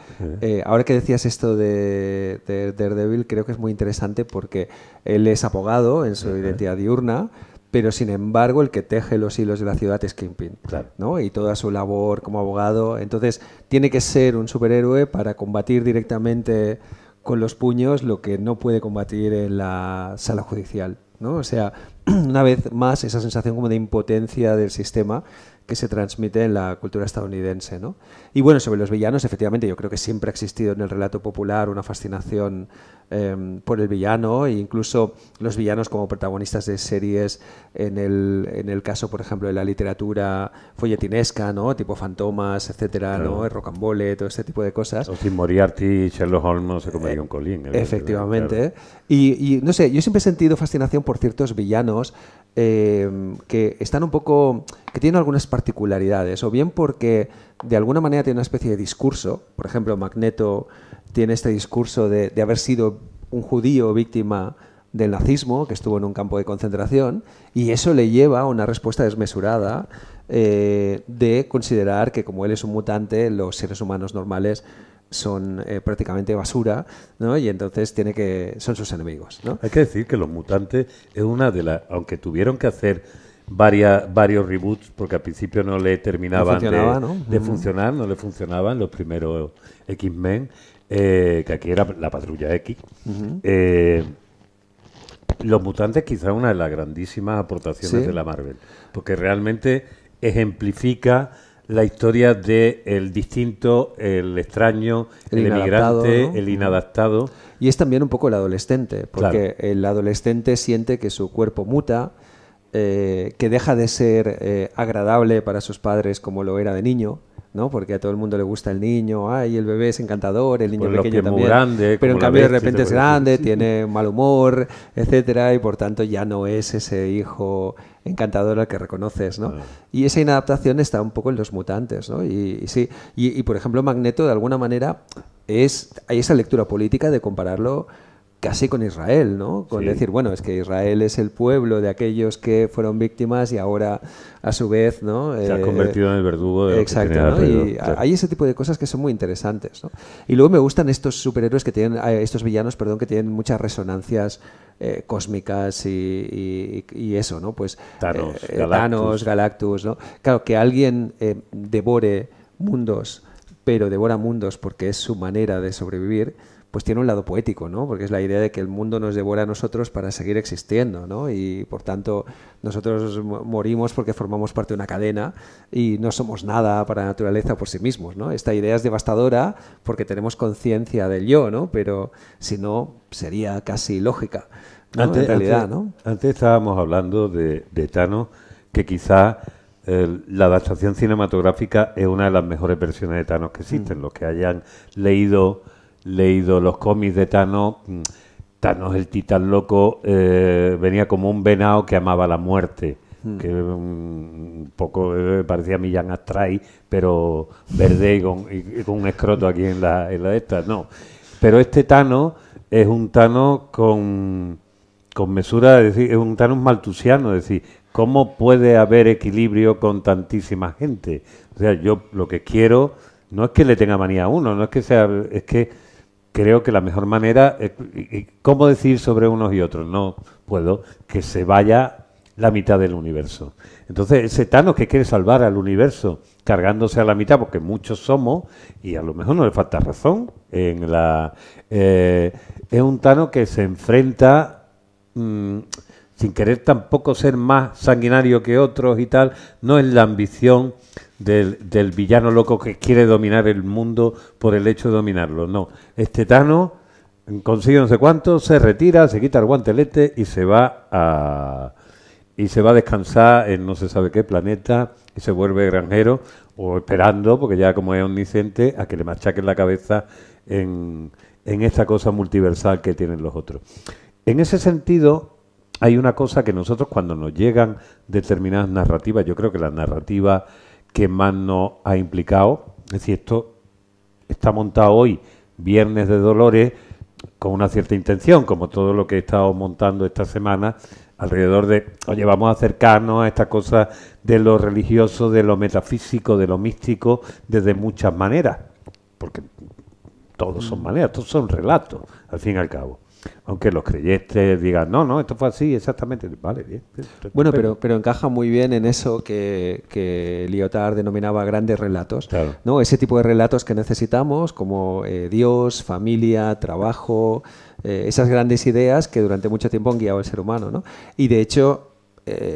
Ahora que decías esto de Daredevil, creo que es muy interesante porque él es abogado en su identidad diurna, pero sin embargo el que teje los hilos de la ciudad es Kingpin, Claro. ¿no? Y toda su labor como abogado. Entonces tiene que ser un superhéroe para combatir directamente con los puños lo que no puede combatir en la sala judicial, ¿no? O sea, una vez más esa sensación como de impotencia del sistema que se transmite en la cultura estadounidense, ¿no? Y bueno, sobre los villanos, efectivamente, yo creo que siempre ha existido en el relato popular una fascinación por el villano, e incluso los villanos como protagonistas de series en el caso, por ejemplo, de la literatura folletinesca, ¿no? Tipo Fantomas, etcétera, claro, ¿no? El Rocambole, todo este tipo de cosas. O si Moriarty y Sherlock Holmes se comería un colín. Efectivamente. Claro. Y no sé, yo siempre he sentido fascinación por ciertos villanos que están un poco, que tienen algunas particularidades, o bien porque de alguna manera tienen una especie de discurso. Por ejemplo, Magneto tiene este discurso de haber sido un judío víctima del nazismo, que estuvo en un campo de concentración, y eso le lleva a una respuesta desmesurada de considerar que como él es un mutante, los seres humanos normales son prácticamente basura, ¿no? Y entonces son sus enemigos, ¿no? Hay que decir que Los Mutantes es una de las, aunque tuvieron que hacer varios reboots, porque al principio no le terminaban de funcionar, no le funcionaban los primeros X-Men, que aquí era la Patrulla X. Los Mutantes quizá una de las grandísimas aportaciones de la Marvel, porque realmente ejemplifica la historia de el distinto, el extraño, el emigrante, ¿no? El inadaptado. Y es también un poco el adolescente, porque claro, el adolescente siente que su cuerpo muta, que deja de ser agradable para sus padres como lo era de niño, ¿no? Porque a todo el mundo le gusta el niño, el bebé es encantador, el niño pequeño también, grande, pero en cambio de repente es grande, tiene mal humor, etcétera, y por tanto ya no es ese hijo encantador al que reconoces, ¿no? Y esa inadaptación está un poco en Los Mutantes, ¿no? Y por ejemplo Magneto de alguna manera hay esa lectura política de compararlo casi con Israel, ¿no? Con decir, bueno, es que Israel es el pueblo de aquellos que fueron víctimas y ahora, a su vez, ¿no? Se ha convertido en el verdugo de exacto, ¿no? Y hay ese tipo de cosas que son muy interesantes, ¿no? Y luego me gustan estos superhéroes que tienen, estos villanos, perdón, que tienen muchas resonancias cósmicas y eso, ¿no? Pues Thanos, Galactus, ¿no? Claro, que alguien devore mundos, pero devora mundos porque es su manera de sobrevivir, pues tiene un lado poético, ¿no? Porque es la idea de que el mundo nos devora a nosotros para seguir existiendo, ¿no? Y por tanto nosotros morimos porque formamos parte de una cadena y no somos nada para la naturaleza por sí mismos, ¿no? Esta idea es devastadora porque tenemos conciencia del yo, ¿no? Pero si no, sería casi lógica, ¿no? En realidad, ¿no? Antes estábamos hablando de Thanos, que quizá la adaptación cinematográfica es una de las mejores versiones de Thanos que existen. Los que hayan leído los cómics de Thanos, el titán loco, venía como un venado que amaba la muerte, que un poco parecía Millán Astray, pero verde y con un escroto aquí en la esta, no. Pero este Thanos es un Thanos con mesura, es decir, es un Thanos maltusiano, es decir, ¿cómo puede haber equilibrio con tantísima gente? O sea, yo lo que quiero no es que le tenga manía a uno, no es que sea, es que creo que la mejor manera, ¿cómo decir sobre unos y otros? No puedo, que se vaya la mitad del universo. Entonces, ese Thanos que quiere salvar al universo cargándose a la mitad, porque muchos somos, y a lo mejor no le falta razón, es un Thanos que se enfrenta sin querer tampoco ser más sanguinario que otros y tal, no es la ambición del villano loco que quiere dominar el mundo por el hecho de dominarlo, no. Este Thanos consigue no sé cuánto, se retira, se quita el guantelete y se va a descansar en no se sabe qué planeta y se vuelve granjero, o esperando, porque ya como es omnisciente, a que le machaquen la cabeza en esta cosa multiversal que tienen los otros. En ese sentido, hay una cosa que nosotros cuando nos llegan determinadas narrativas, yo creo que la narrativa que más nos ha implicado, es decir, esto está montado hoy, Viernes de Dolores, con una cierta intención, como todo lo que he estado montando esta semana, alrededor de, oye, vamos a acercarnos a esta cosa de lo religioso, de lo metafísico, de lo místico, desde muchas maneras, porque todos son maneras, todos son relatos, al fin y al cabo. Aunque los creyentes digan, no, esto fue así, exactamente. Vale, bien. Bueno, pero encaja muy bien en eso que Lyotard denominaba grandes relatos. Claro. ¿No? Ese tipo de relatos que necesitamos, como Dios, familia, trabajo, esas grandes ideas que durante mucho tiempo han guiado al ser humano, ¿no? Y de hecho,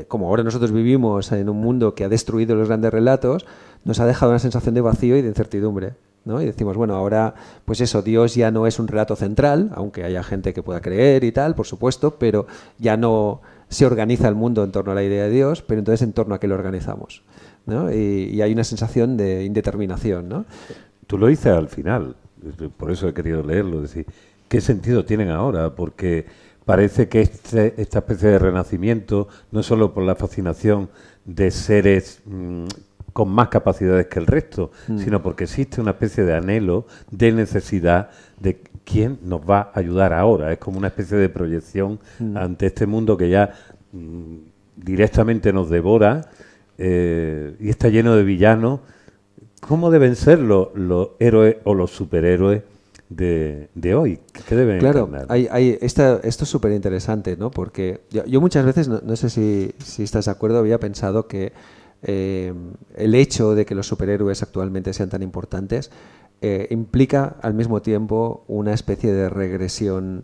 como ahora nosotros vivimos en un mundo que ha destruido los grandes relatos, nos ha dejado una sensación de vacío y de incertidumbre, ¿no? Y decimos, bueno, ahora, pues eso, Dios ya no es un relato central, aunque haya gente que pueda creer y tal, por supuesto, pero ya no se organiza el mundo en torno a la idea de Dios, pero entonces en torno a qué lo organizamos, ¿no? Y hay una sensación de indeterminación, ¿no? Tú lo dices al final, por eso he querido leerlo, decir, ¿qué sentido tienen ahora? Porque parece que esta especie de renacimiento, no solo por la fascinación de seres con más capacidades que el resto, sino porque existe una especie de anhelo, de necesidad de quién nos va a ayudar ahora. Es como una especie de proyección ante este mundo que ya directamente nos devora y está lleno de villanos. ¿Cómo deben ser los héroes o los superhéroes de hoy? ¿Qué deben encarnar? Esto es súper interesante, ¿no? Porque yo muchas veces, no sé si estás de acuerdo, había pensado que el hecho de que los superhéroes actualmente sean tan importantes implica al mismo tiempo una especie de regresión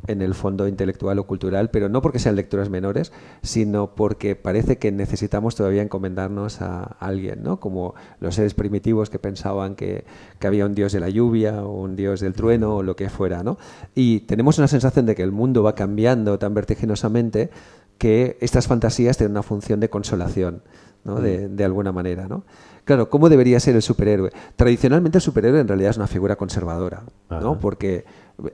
en el fondo intelectual o cultural, pero no porque sean lecturas menores, sino porque parece que necesitamos todavía encomendarnos a alguien, ¿no? Como los seres primitivos que pensaban que había un dios de la lluvia o un dios del trueno o lo que fuera, ¿no? Y tenemos una sensación de que el mundo va cambiando tan vertiginosamente que estas fantasías tienen una función de consolación, ¿no? De alguna manera, ¿no? Claro, ¿cómo debería ser el superhéroe? Tradicionalmente el superhéroe en realidad es una figura conservadora, ¿no? Porque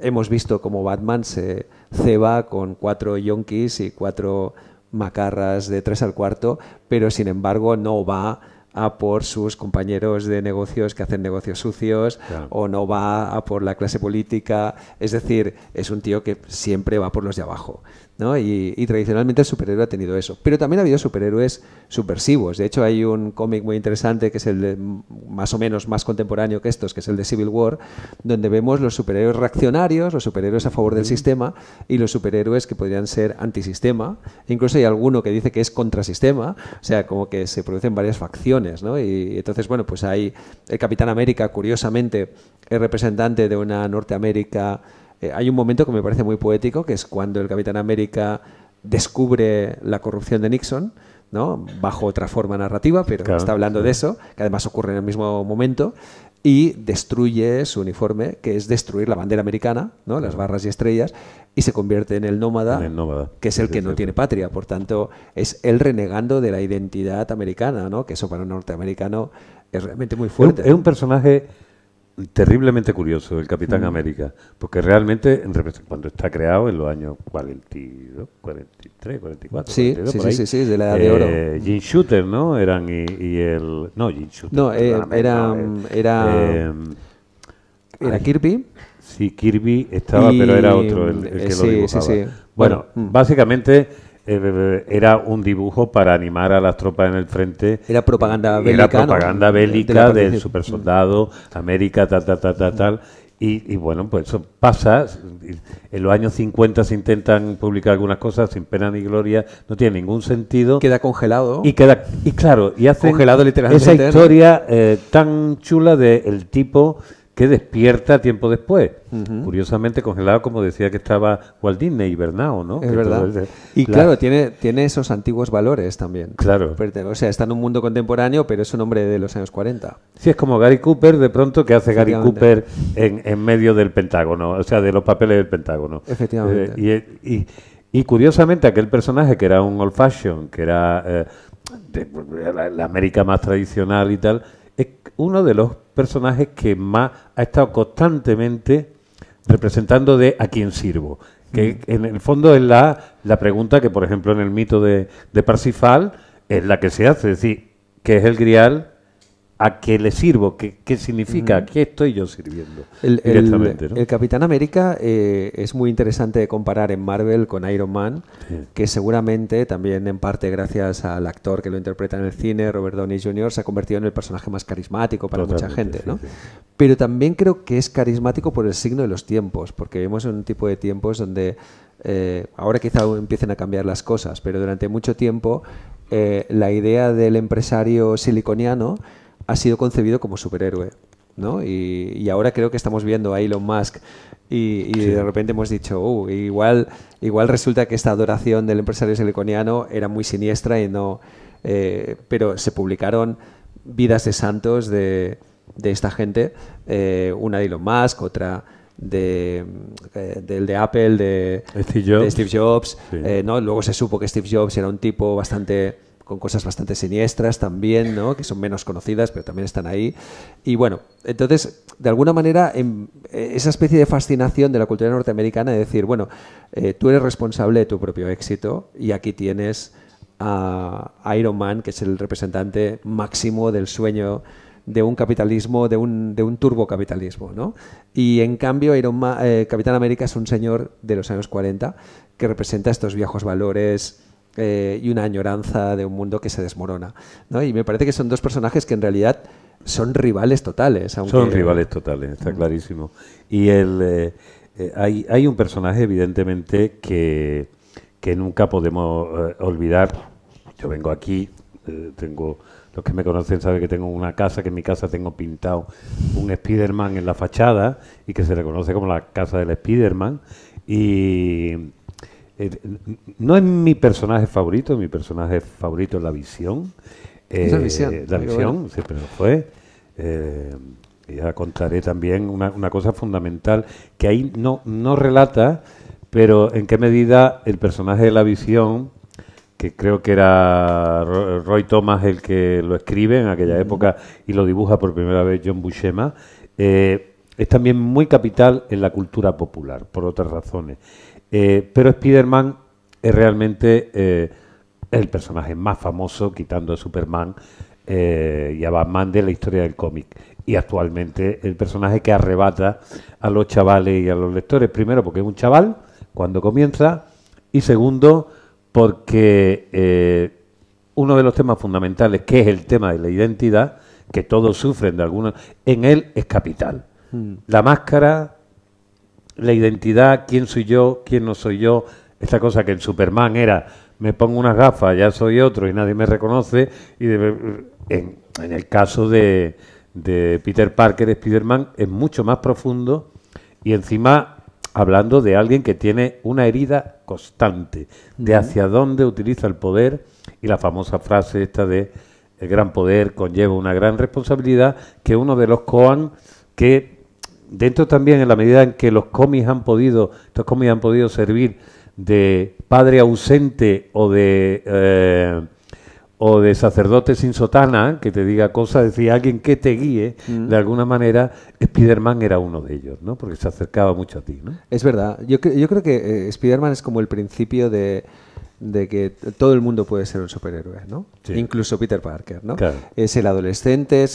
hemos visto cómo Batman se ceba con 4 yonkis y 4 macarras de 3 al cuarto, pero sin embargo no va a por sus compañeros de negocios que hacen negocios sucios, claro, o no va a por la clase política. Es decir, es un tío que siempre va por los de abajo, ¿no? Y tradicionalmente el superhéroe ha tenido eso. Pero también ha habido superhéroes subversivos. De hecho, hay un cómic muy interesante que es el de, más o menos más contemporáneo que estos, que es el de Civil War, donde vemos los superhéroes reaccionarios, los superhéroes a favor del sistema y los superhéroes que podrían ser antisistema. Incluso hay alguno que dice que es contrasistema, o sea, como que se producen varias facciones, ¿no? Y entonces, bueno, pues hay el Capitán América, curiosamente, es representante de una Norteamérica. Hay un momento que me parece muy poético, que es cuando el Capitán América descubre la corrupción de Nixon, ¿no? Bajo otra forma narrativa, pero claro, está hablando de eso, que además ocurre en el mismo momento, y destruye su uniforme, que es destruir la bandera americana, ¿no? Las barras y estrellas, y se convierte en el nómada, que es el que no tiene patria. Por tanto, es él renegando de la identidad americana, ¿no? Que eso para un norteamericano es realmente muy fuerte. Es un personaje terriblemente curioso, el Capitán América, porque realmente cuando está creado en los años 42, 43, 44, sí, 42, sí, por ahí, sí, de la edad de oro. Jim Shooter, ¿no? Eran y el... No, Jim Shooter. No, era Kirby. Sí, Kirby estaba, pero era otro el que lo dibujaba. Sí. Bueno, básicamente era un dibujo para animar a las tropas en el frente. Era propaganda bélica. Era propaganda bélica del supersoldado, América, tal. Y bueno, pues eso pasa. En los años 50 se intentan publicar algunas cosas sin pena ni gloria, no tiene ningún sentido. Queda congelado. Y claro, y hacen congelado literalmente esa historia tan chula del tipo que despierta tiempo después. Curiosamente congelado, como decía que estaba Walt Disney, hibernado, ¿no? Es verdad. Y claro, tiene esos antiguos valores también. Claro. O sea, está en un mundo contemporáneo, pero es un hombre de los años 40. Sí, es como Gary Cooper, de pronto, que hace Gary Cooper en medio del Pentágono, o sea, de los papeles del Pentágono. Efectivamente. Y curiosamente, aquel personaje que era un old fashion, que era la América más tradicional y tal, es uno de los personajes que más ha estado constantemente representando de a quién sirvo. Que en el fondo es la pregunta que, por ejemplo, en el mito de Parsifal es la que se hace. Es decir, ¿qué es el Grial? ¿A qué le sirvo? ¿Qué significa? ¿A qué estoy yo sirviendo? Directamente, ¿no? El Capitán América es muy interesante de comparar en Marvel con Iron Man, que seguramente también en parte gracias al actor que lo interpreta en el cine, Robert Downey Jr., se ha convertido en el personaje más carismático para mucha gente, ¿no? Sí. Pero también creo que es carismático por el signo de los tiempos, porque vivimos en un tipo de tiempos donde ahora quizá empiecen a cambiar las cosas, pero durante mucho tiempo la idea del empresario siliconiano ha sido concebido como superhéroe, ¿no? Y ahora creo que estamos viendo a Elon Musk y de repente hemos dicho, igual resulta que esta adoración del empresario siliconiano era muy siniestra y no... pero se publicaron vidas de santos de esta gente, una de Elon Musk, otra del de Apple, de Steve Jobs. Sí. ¿No? Luego se supo que Steve Jobs era un tipo con cosas bastante siniestras también, ¿no? Que son menos conocidas, pero también están ahí. Y bueno, entonces, de alguna manera, esa especie de fascinación de la cultura norteamericana de decir, bueno, tú eres responsable de tu propio éxito y aquí tienes a Iron Man, que es el representante máximo del sueño de un capitalismo, de un turbocapitalismo, ¿no? Y en cambio Capitán América es un señor de los años 40 que representa estos viejos valores y una añoranza de un mundo que se desmorona, ¿no? Y me parece que son dos personajes que en realidad son rivales totales. Son rivales totales, está clarísimo. Y hay un personaje evidentemente que nunca podemos olvidar. Yo vengo aquí, los que me conocen saben que tengo una casa, que en mi casa tengo pintado un Spiderman en la fachada y que se le conoce como la casa del Spiderman. Y no es mi personaje favorito es la Visión. Es la Visión. La Visión, siempre lo fue. Ya contaré también una cosa fundamental que ahí no relata, pero en qué medida el personaje de la Visión, que creo que era Roy Thomas el que lo escribe en aquella época y lo dibuja por primera vez John Buscema, es también muy capital en la cultura popular, por otras razones. Pero Spider-Man es realmente el personaje más famoso, quitando a Superman y a Batman, de la historia del cómic. Y actualmente el personaje que arrebata a los chavales y a los lectores. Primero, porque es un chaval cuando comienza, y segundo, porque uno de los temas fundamentales, que es el tema de la identidad, que todos sufren de alguna, en él es capital. La máscara, la identidad, quién soy yo, quién no soy yo, esta cosa que en Superman era, me pongo unas gafas, ya soy otro y nadie me reconoce, y en el caso de Peter Parker, Spider-Man, es mucho más profundo, y encima hablando de alguien que tiene una herida constante de hacia dónde utiliza el poder, y la famosa frase esta de el gran poder conlleva una gran responsabilidad, que uno de los Coen, que dentro también, en la medida en que estos cómics han podido servir de padre ausente o de sacerdote sin sotana, que te diga cosas, decir, alguien que te guíe, de alguna manera, Spider-Man era uno de ellos, ¿no? Porque se acercaba mucho a ti, ¿no? Es verdad. Yo creo que Spider-Man es como el principio de que todo el mundo puede ser un superhéroe, ¿no? Sí. Incluso Peter Parker, ¿no? Claro. Es el adolescente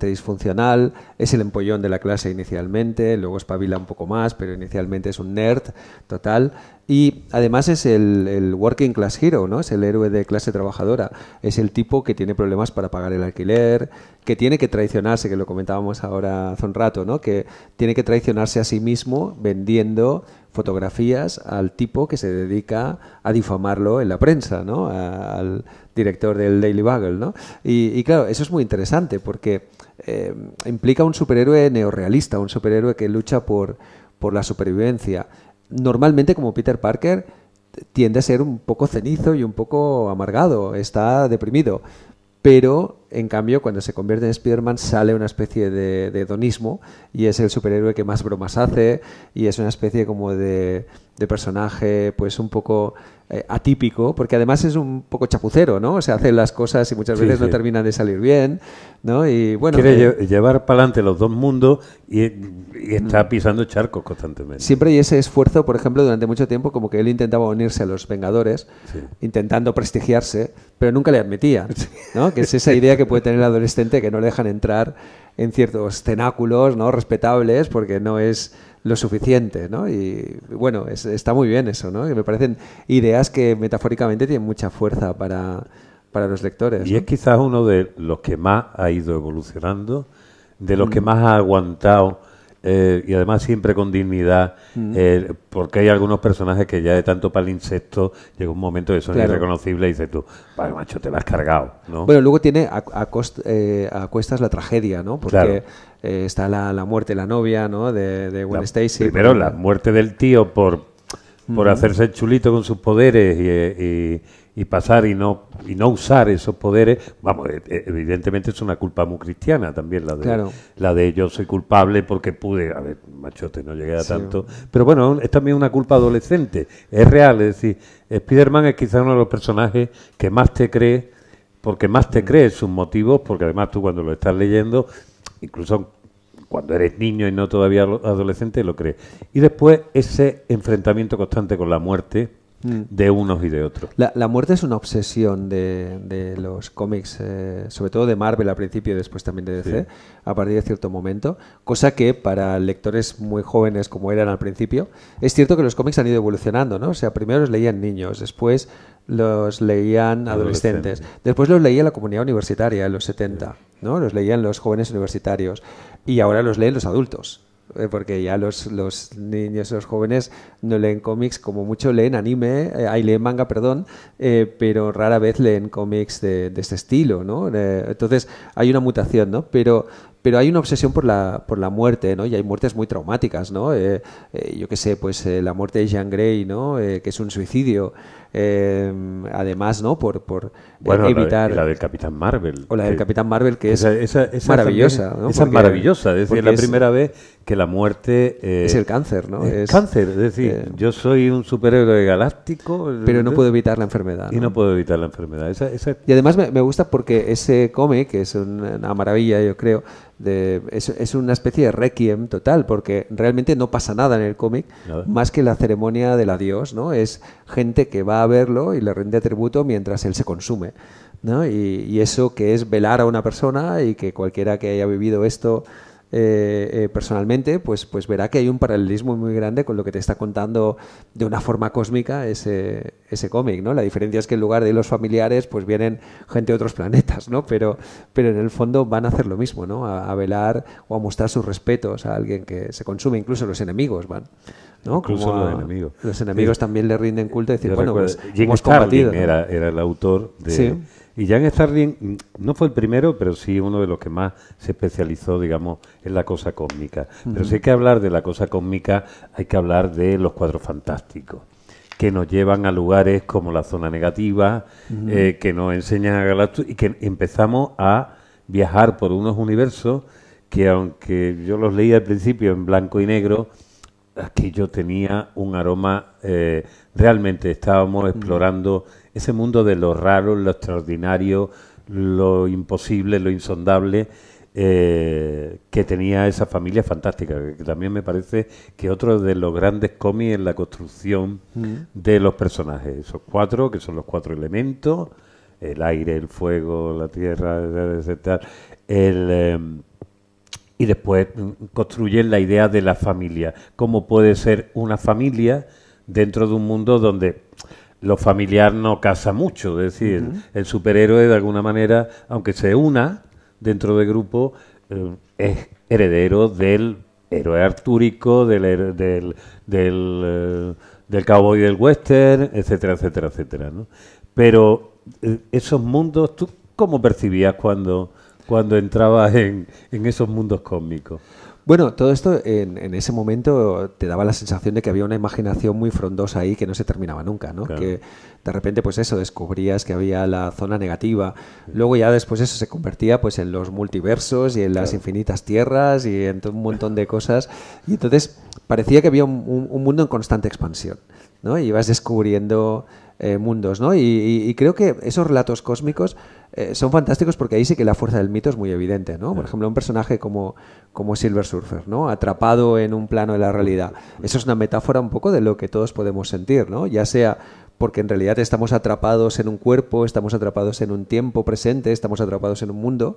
disfuncional, es el empollón de la clase inicialmente, luego espabila un poco más, pero inicialmente es un nerd total. Y además es el working class hero, ¿no? Es el héroe de clase trabajadora. Es el tipo que tiene problemas para pagar el alquiler, que tiene que traicionarse, que lo comentábamos ahora hace un rato, ¿no? Que tiene que traicionarse a sí mismo vendiendo fotografías al tipo que se dedica a difamarlo en la prensa, ¿no? Al director del Daily Bugle, ¿no? Y claro, eso es muy interesante porque implica un superhéroe neorrealista, un superhéroe que lucha por la supervivencia. Normalmente, como Peter Parker, tiende a ser un poco cenizo y un poco amargado, está deprimido. Pero, en cambio, cuando se convierte en Spider-Man sale una especie de hedonismo y es el superhéroe que más bromas hace y es una especie como de personaje pues un poco atípico, porque además es un poco chapucero, ¿no? O sea, hace las cosas y muchas veces no terminan de salir bien, ¿no? Y bueno, quiere llevar para adelante los dos mundos y está pisando charcos constantemente. Siempre hay ese esfuerzo, por ejemplo, durante mucho tiempo, como que él intentaba unirse a los Vengadores, intentando prestigiarse, pero nunca le admitía, ¿no? Que es esa idea que puede tener el adolescente, que no le dejan entrar en ciertos cenáculos, ¿no? Respetables, porque no es lo suficiente, ¿no? Y bueno, está muy bien eso, ¿no? Y me parecen ideas que metafóricamente tienen mucha fuerza para los lectores, y ¿no? es quizás uno de los que más ha ido evolucionando, de los que más ha aguantado, y además siempre con dignidad, porque hay algunos personajes que ya de tanto palinsecto llega un momento que son irreconocibles y dices tú, vale, macho, te la has cargado, ¿no? Bueno, luego tiene a cuestas la tragedia, ¿no? Porque está la muerte de la novia, ¿no? De Gwen Stacy. Primero, la muerte del tío por hacerse el chulito con sus poderes y pasar y no usar esos poderes. Vamos, evidentemente es una culpa muy cristiana también la de yo soy culpable porque pude, a ver, machote, no llegué a tanto, pero bueno, es también una culpa adolescente, es real, es decir, Spider-Man es quizá uno de los personajes que más te crees, porque más te crees sus motivos, porque además tú cuando lo estás leyendo, incluso cuando eres niño y no todavía adolescente, lo crees. Y después ese enfrentamiento constante con la muerte de unos y de otros. La muerte es una obsesión de los cómics, sobre todo de Marvel al principio y después también de DC, a partir de cierto momento, cosa que para lectores muy jóvenes como eran al principio, es cierto que los cómics han ido evolucionando, ¿no? O sea, primero los leían niños, después los leían adolescentes, después los leía la comunidad universitaria en los 70, ¿no? Los leían los jóvenes universitarios y ahora los leen los adultos. Porque ya los niños, los jóvenes no leen cómics, como mucho leen anime, leen manga, perdón, pero rara vez leen cómics de este estilo, ¿no? Entonces hay una mutación, ¿no? Pero hay una obsesión por la muerte, ¿no? Y hay muertes muy traumáticas, ¿no? Yo qué sé, pues la muerte de Jean Grey, ¿no? Que es un suicidio. Además, ¿no? Por evitar la del Capitán Marvel, o la del Capitán Marvel, que es maravillosa, también, ¿no? Esa es maravillosa, es decir, la primera vez que la muerte es el cáncer, ¿no? Es cáncer, es decir, yo soy un superhéroe galáctico, pero no puedo evitar la enfermedad, ¿no? Y no puedo evitar la enfermedad. Y además me gusta porque ese cómic, que es una maravilla, yo creo, es una especie de requiem total, porque realmente no pasa nada en el cómic, más que la ceremonia del adiós, ¿no? Es gente que va a verlo y le rinde tributo mientras él se consume, ¿no? Y eso que es velar a una persona, y que cualquiera que haya vivido esto personalmente, pues verá que hay un paralelismo muy grande con lo que te está contando de una forma cósmica ese cómic, ¿no? La diferencia es que en lugar de los familiares, pues vienen gente de otros planetas, ¿no? Pero en el fondo van a hacer lo mismo, ¿no? A velar o a mostrar sus respetos a alguien que se consume. Incluso los enemigos van, ¿no? Incluso los enemigos. Los enemigos también le rinden culto y decir, bueno, pues hemos combatido, ¿no? Era el autor de... Sí. Y Jan Starling no fue el primero, pero sí uno de los que más se especializó, digamos, en la cosa cósmica. Pero si hay que hablar de la cosa cósmica, hay que hablar de los Cuatro Fantásticos, que nos llevan a lugares como la Zona Negativa, que nos enseñan a Galactus, y que empezamos a viajar por unos universos que, aunque yo los leí al principio en blanco y negro, aquello tenía un aroma, realmente estábamos explorando ese mundo de lo raro, lo extraordinario, lo imposible, lo insondable, que tenía esa familia fantástica, que también me parece que otro de los grandes cómics en la construcción de los personajes, esos cuatro, que son los cuatro elementos, el aire, el fuego, la tierra, etc. Y después construyen la idea de la familia. ¿Cómo puede ser una familia dentro de un mundo donde lo familiar no casa mucho? Es decir, el superhéroe, de alguna manera, aunque se una dentro del grupo, es heredero del héroe artúrico, del cowboy del western, etcétera, etcétera, etcétera, ¿no? Pero esos mundos, ¿tú cómo percibías cuando entrabas en esos mundos cósmicos? Bueno, todo esto en ese momento te daba la sensación de que había una imaginación muy frondosa ahí que no se terminaba nunca, ¿no? Claro. Que de repente, pues eso, descubrías que había la zona negativa. Luego ya después eso se convertía pues en los multiversos y en las infinitas tierras y en todo un montón de cosas. Y entonces parecía que había un mundo en constante expansión, ¿no? Y ibas descubriendo mundos, ¿no? Y creo que esos relatos cósmicos son fantásticos porque ahí sí que la fuerza del mito es muy evidente, ¿no? Por ejemplo, un personaje como Silver Surfer, ¿no? Atrapado en un plano de la realidad. Eso es una metáfora un poco de lo que todos podemos sentir, ¿no? Ya sea porque en realidad estamos atrapados en un cuerpo, estamos atrapados en un tiempo presente, estamos atrapados en un mundo,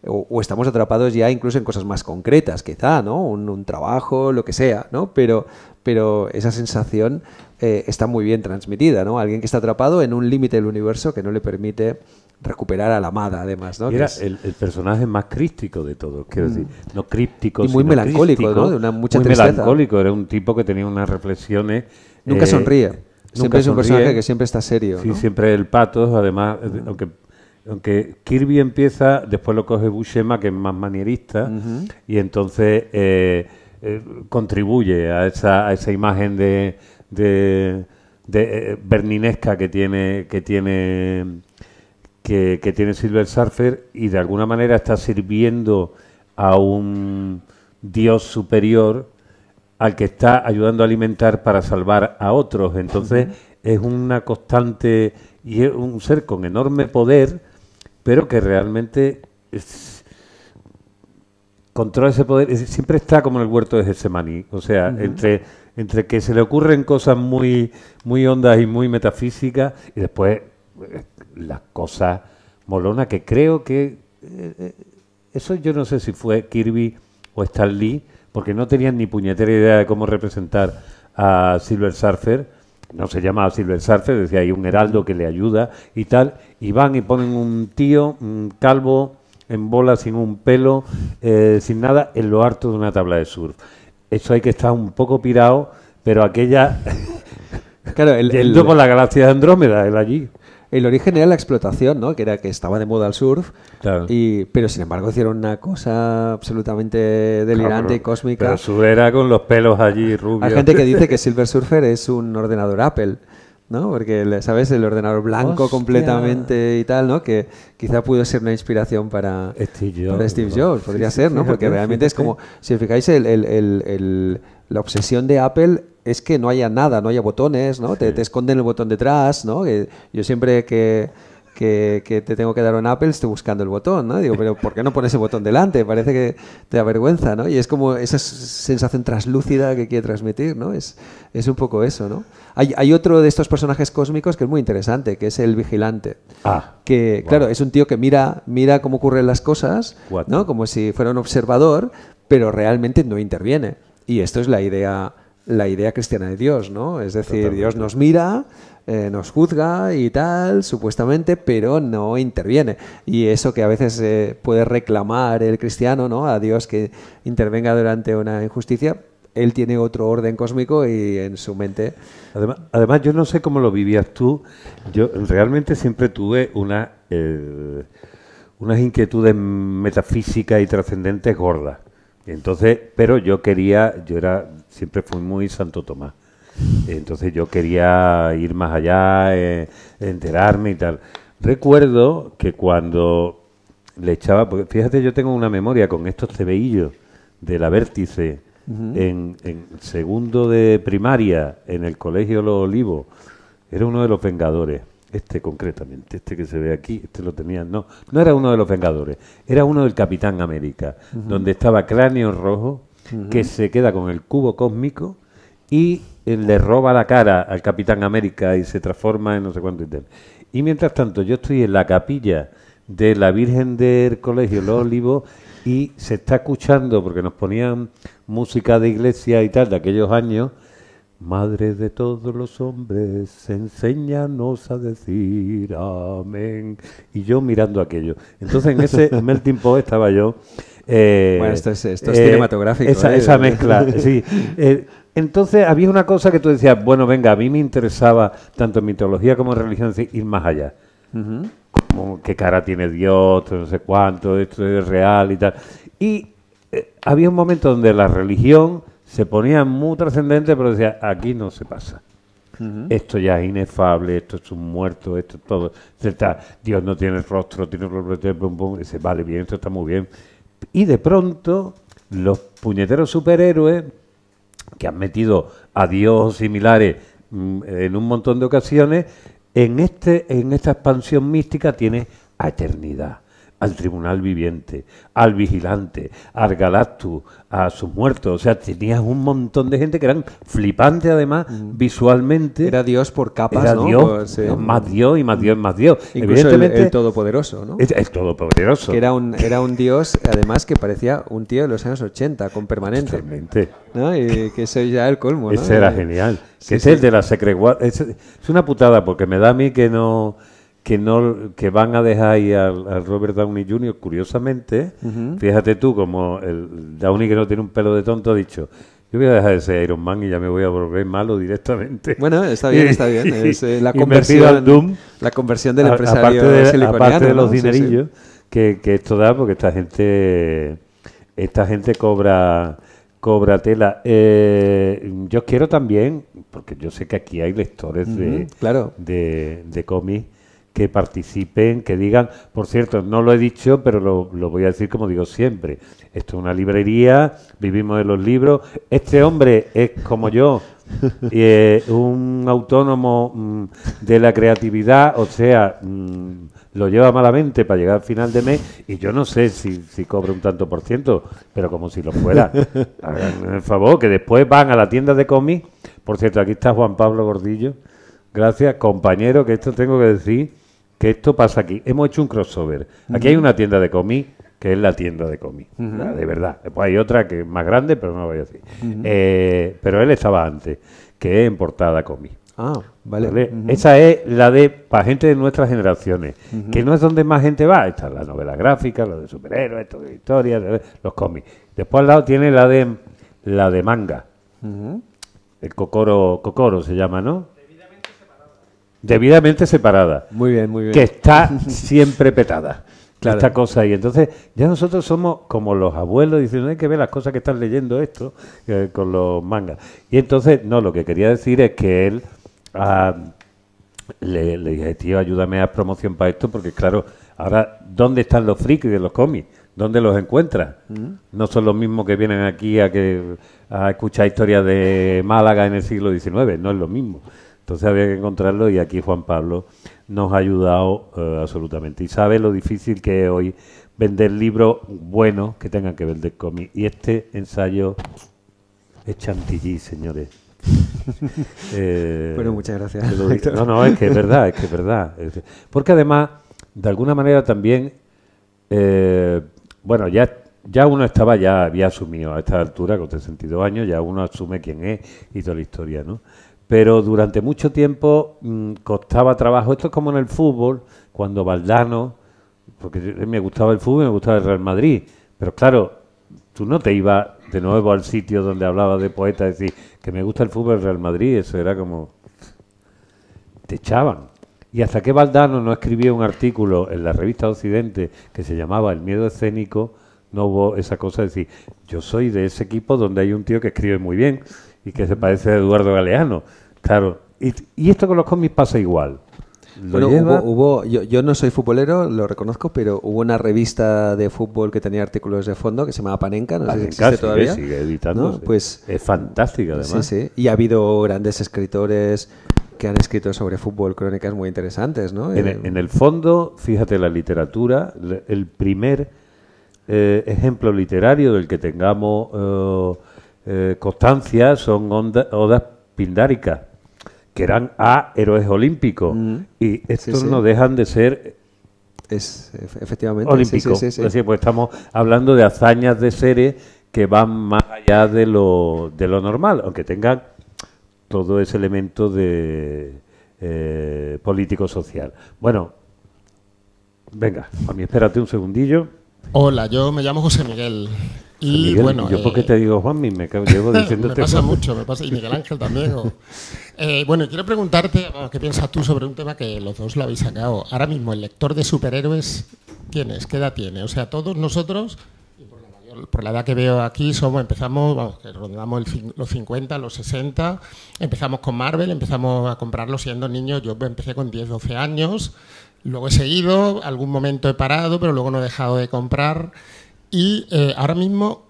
o estamos atrapados ya incluso en cosas más concretas, quizá, ¿no? Un trabajo, lo que sea, ¿no? Pero esa sensación está muy bien transmitida, ¿no? Alguien que está atrapado en un límite del universo que no le permite recuperar a la amada, además, ¿no? Era el personaje más críptico de todos, quiero decir, no críptico, y muy sino melancólico, crístico, ¿no? De una mucha muy tristeza. melancólico, era un tipo que tenía unas reflexiones. Nunca sonríe. Siempre es un sonríe. personaje que siempre está serio, Sí, ¿no? siempre el patos, además, aunque aunque Kirby empieza, después lo coge Buscema, que es más manierista, y entonces contribuye a esa imagen de berninesca que tiene Silver Surfer, y de alguna manera está sirviendo a un dios superior al que está ayudando a alimentar para salvar a otros. Entonces es una constante, y es un ser con enorme poder, pero que realmente controla ese poder, siempre está como en el huerto de Getsemaní. O sea, entre que se le ocurren cosas muy, muy hondas y muy metafísicas, y después las cosas molonas, que creo que eso yo no sé si fue Kirby o Stan Lee, porque no tenían ni puñetera idea de cómo representar a Silver Surfer. No se llamaba Silver Surfer, decía, hay un heraldo que le ayuda y tal, y van y ponen un tío, un calvo, en bola, sin un pelo, sin nada, en lo harto de una tabla de surf. Eso hay que estar un poco pirado, pero aquella... Claro, yendo por la galaxia de Andrómeda, él allí. El origen era la explotación, ¿no? Que era que estaba de moda el surf, Claro. Pero sin embargo hicieron una cosa absolutamente delirante y cósmica. Pero su era con los pelos allí rubios. Hay gente que dice que Silver Surfer es un ordenador Apple, ¿no? Porque, ¿sabes? El ordenador blanco ¡Hostia! completamente y tal, ¿no? Que quizá pudo ser una inspiración para Steve Jobs, podría ser, ¿no? Porque realmente es como, si os fijáis, la obsesión de Apple es que no haya nada, no haya botones, ¿no? Te esconden el botón detrás, ¿no? Yo siempre que te tengo que dar un Apple estoy buscando el botón, ¿no? Digo, pero ¿por qué no pones el botón delante? Parece que te da vergüenza, ¿no? Y es como esa sensación translúcida que quiere transmitir, ¿no? Es un poco eso, ¿no? Hay otro de estos personajes cósmicos que es muy interesante, que es el vigilante. Que, claro, es un tío que mira cómo ocurren las cosas, ¿no? Como si fuera un observador, pero realmente no interviene. Y esto es la idea cristiana de Dios, ¿no? Es decir, totalmente. Dios nos mira, nos juzga y tal, supuestamente, pero no interviene. Y eso que a veces puede reclamar el cristiano, ¿no? A Dios que intervenga durante una injusticia, él tiene otro orden cósmico y en su mente... Además, yo no sé cómo lo vivías tú. Yo realmente siempre tuve unas inquietudes metafísicas y trascendentes gordas. Entonces, pero siempre fui muy Santo Tomás. Entonces yo quería ir más allá, enterarme y tal. Recuerdo que cuando le echaba, porque fíjate, yo tengo una memoria con estos tebeillos de la Vértice en segundo de primaria en el colegio Los Olivos. Era uno de los Vengadores. Concretamente, que se ve aquí, lo tenían, no era uno de los Vengadores, era uno del Capitán América, donde estaba Cráneo Rojo, que se queda con el cubo cósmico y le roba la cara al Capitán América y se transforma en no sé cuánto y tal. Y mientras tanto yo estoy en la capilla de la Virgen del Colegio Los Olivos y se está escuchando, porque nos ponían música de iglesia y tal de aquellos años, Madre de todos los hombres, enséñanos a decir amén. Y yo mirando aquello. Entonces en ese melting pot estaba yo. Bueno, esto es cinematográfico. Esa mezcla, sí. Entonces había una cosa que tú decías, bueno, venga, a mí me interesaba, tanto en mitología como en religión, ir más allá. Como qué cara tiene Dios, no sé cuánto, esto es real y tal. Y había un momento donde la religión se ponía muy trascendente, pero decía, aquí no se pasa. Esto ya es inefable, esto es un muerto, esto es todo. Dios no tiene rostro, tiene... Dice, vale, bien, esto está muy bien. Y de pronto, los puñeteros superhéroes que han metido a Dios similares en un montón de ocasiones, en esta expansión mística tiene a eternidad, al tribunal viviente, al vigilante, al Galactus, a sus muertos. O sea, tenías un montón de gente que eran flipantes, además, visualmente. Era Dios por capas, era ¿no? Dios, Pues, más Dios y más Dios y más Dios. Incluso evidentemente, el Todopoderoso, ¿no? El Todopoderoso. Que era un Dios, además, que parecía un tío de los años 80, con permanente. Totalmente. ¿No? Y que eso ya el colmo, ¿no? Ese era genial. Sí, Es el de la Secret War. Es una putada, porque me da a mí que van a dejar ahí al Robert Downey Jr., curiosamente. Fíjate tú, como el Downey, que no tiene un pelo de tonto, ha dicho, Yo voy a dejar de ser Iron Man y ya me voy a volver malo directamente. Bueno, está bien, está bien. Es la y me pido al Doom, la conversión del empresario siliconiano. Aparte de los ¿no? dinerillos que esto da, porque esta gente cobra tela. Yo quiero también, porque yo sé que aquí hay lectores claro. de cómics que participen, que digan, por cierto, no lo he dicho, pero lo voy a decir como digo siempre. Esto es una librería, vivimos de los libros. Este hombre es como yo, un autónomo de la creatividad, o sea, lo lleva malamente para llegar al final de mes y yo no sé si cobra un tanto por ciento, pero como si lo fuera. Hagan el favor, que después van a la tienda de cómics. Por cierto, aquí está Juan Pablo Gordillo. Gracias, compañero, que esto tengo que decir, que esto pasa aquí. Hemos hecho un crossover. Aquí hay una tienda de cómics, que es la tienda de cómics, de verdad. Después hay otra que es más grande, pero no lo voy a decir. Pero él estaba antes, que es en Portada Cómics. Ah, vale. ¿Vale? Esa es la de para gente de nuestras generaciones, que no es donde más gente va. Esta es la novela gráfica, la de superhéroes, esto de historias, los cómics. Después al lado tiene la de manga. El Kokoro se llama, ¿no? Debidamente separada. Muy bien, muy bien. Que está siempre petada. Claro. Esta cosa. Y entonces ya nosotros somos como los abuelos diciendo, hay que ver las cosas que están leyendo esto con los mangas. Y entonces, no, lo que quería decir es que él le dije, tío, ayúdame a promoción para esto, porque claro, ahora, ¿dónde están los frikis de los cómics? ¿Dónde los encuentras? No son los mismos que vienen aquí a escuchar historias de Málaga en el siglo XIX, no es lo mismo. Entonces había que encontrarlo y aquí Juan Pablo nos ha ayudado absolutamente. Y sabe lo difícil que es hoy vender libros buenos que tengan que ver de cómics. Y este ensayo es chantilly, señores. Bueno, muchas gracias. No, es que es verdad, Porque además, de alguna manera también, bueno, ya uno había asumido a esta altura, con 62 años, ya uno asume quién es y toda la historia, ¿no? Pero durante mucho tiempo costaba trabajo. Esto es como en el fútbol, cuando Valdano, porque me gustaba el fútbol y me gustaba el Real Madrid, pero claro, tú no te ibas de nuevo al sitio donde hablaba de poetas y decir que me gusta el fútbol del Real Madrid, eso era como... te echaban. Y hasta que Valdano no escribió un artículo en la revista Occidente que se llamaba El miedo escénico, no hubo esa cosa de decir, yo soy de ese equipo donde hay un tío que escribe muy bien y que se parece a Eduardo Galeano. Claro, y esto con los cómics pasa igual. Bueno, yo no soy futbolero, lo reconozco, pero hubo una revista de fútbol que tenía artículos de fondo que se llamaba Panenka, no sé si existe todavía. Sigue editando. ¿No? Pues, es fantástica, además. Sí. Y ha habido grandes escritores que han escrito sobre fútbol, crónicas muy interesantes, ¿no? En el fondo, fíjate, la literatura, el primer ejemplo literario del que tengamos constancia son odas pindáricas, que eran a héroes olímpicos, y estos no dejan de ser efectivamente olímpicos. Sí. Así, pues estamos hablando de hazañas de seres que van más allá de lo normal, aunque tengan todo ese elemento de político-social. Bueno, venga, a mí espérate un segundillo. Hola, yo me llamo José Miguel. Y Miguel, bueno, ¿yo por qué te digo Juanmi? Me llevo diciéndote. me pasa mucho, y Miguel Ángel también. Bueno, quiero preguntarte, ¿qué piensas tú sobre un tema que los dos lo habéis sacado? Ahora mismo, el lector de superhéroes, ¿quién es? ¿Qué edad tiene? O sea, todos nosotros, por la edad que veo aquí, empezamos, que rondamos los 50, los 60, empezamos con Marvel, empezamos a comprarlo siendo niños. Yo empecé con 10, 12 años, luego he seguido, algún momento he parado, pero luego no he dejado de comprar. Y ahora mismo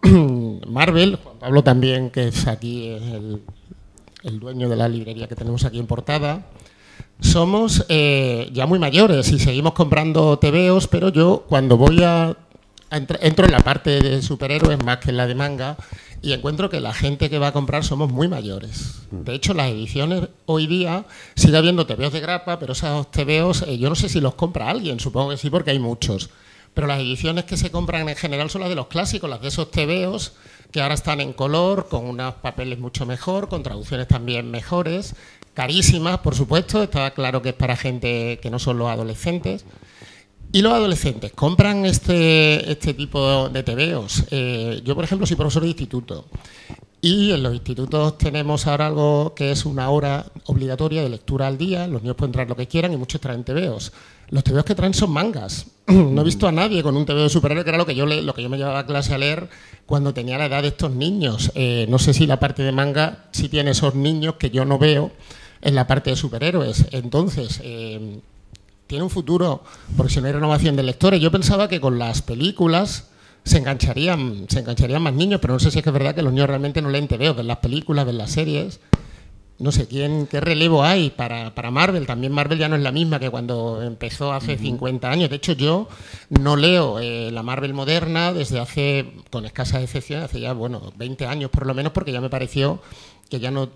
Marvel, Juan Pablo también, que es aquí el dueño de la librería que tenemos aquí en Portada, somos ya muy mayores y seguimos comprando tebeos, pero yo cuando voy entro en la parte de superhéroes más que en la de manga y encuentro que la gente que va a comprar somos muy mayores. De hecho, las ediciones hoy día sigue habiendo tebeos de grapa, pero esos tebeos yo no sé si los compra alguien, supongo que sí porque hay muchos. Pero las ediciones que se compran en general son las de los clásicos, las de esos tebeos, que ahora están en color, con unos papeles mucho mejor, con traducciones también mejores, carísimas, por supuesto, está claro que es para gente que no son los adolescentes. Y los adolescentes compran este tipo de tebeos. Yo, por ejemplo, soy profesor de instituto Y en los institutos tenemos ahora algo que es una hora obligatoria de lectura al día. Los niños pueden traer lo que quieran y muchos traen tebeos. Los tebeos que traen son mangas. No he visto a nadie con un tebeo de superhéroe, que era lo que yo me llevaba a clase a leer cuando tenía la edad de estos niños. No sé si la parte de manga sí tiene esos niños que yo no veo en la parte de superhéroes. Entonces, tiene un futuro, porque si no hay renovación de lectores. Yo pensaba que con las películas se engancharían más niños, pero no sé si es que es verdad que los niños realmente no leen tebeos, ven las películas, ven las series. No sé qué relevo hay para Marvel. También Marvel ya no es la misma que cuando empezó hace 50 años. De hecho, yo no leo la Marvel moderna desde hace, con escasa excepción, hace ya, 20 años por lo menos, porque ya me pareció que ya no,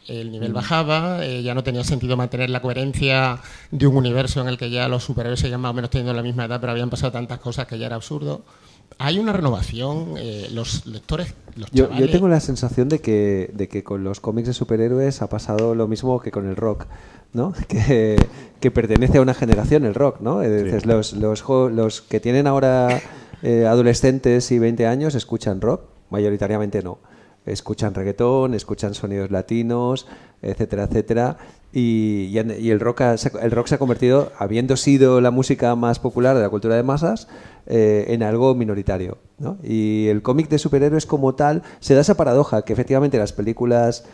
el nivel bajaba, ya no tenía sentido mantener la coherencia de un universo en el que ya los superhéroes seguían más o menos teniendo la misma edad, pero habían pasado tantas cosas que ya era absurdo. Hay una renovación, los lectores, los chavales... Yo tengo la sensación de que con los cómics de superhéroes ha pasado lo mismo que con el rock, ¿no? Que pertenece a una generación el rock, ¿no? Sí. Los que tienen ahora adolescentes y 20 años escuchan rock, mayoritariamente no. Escuchan reggaetón, escuchan sonidos latinos, etcétera, etcétera. Y el rock se ha convertido, habiendo sido la música más popular de la cultura de masas, en algo minoritario, ¿no? Y el cómic de superhéroes como tal se da esa paradoja que efectivamente las películas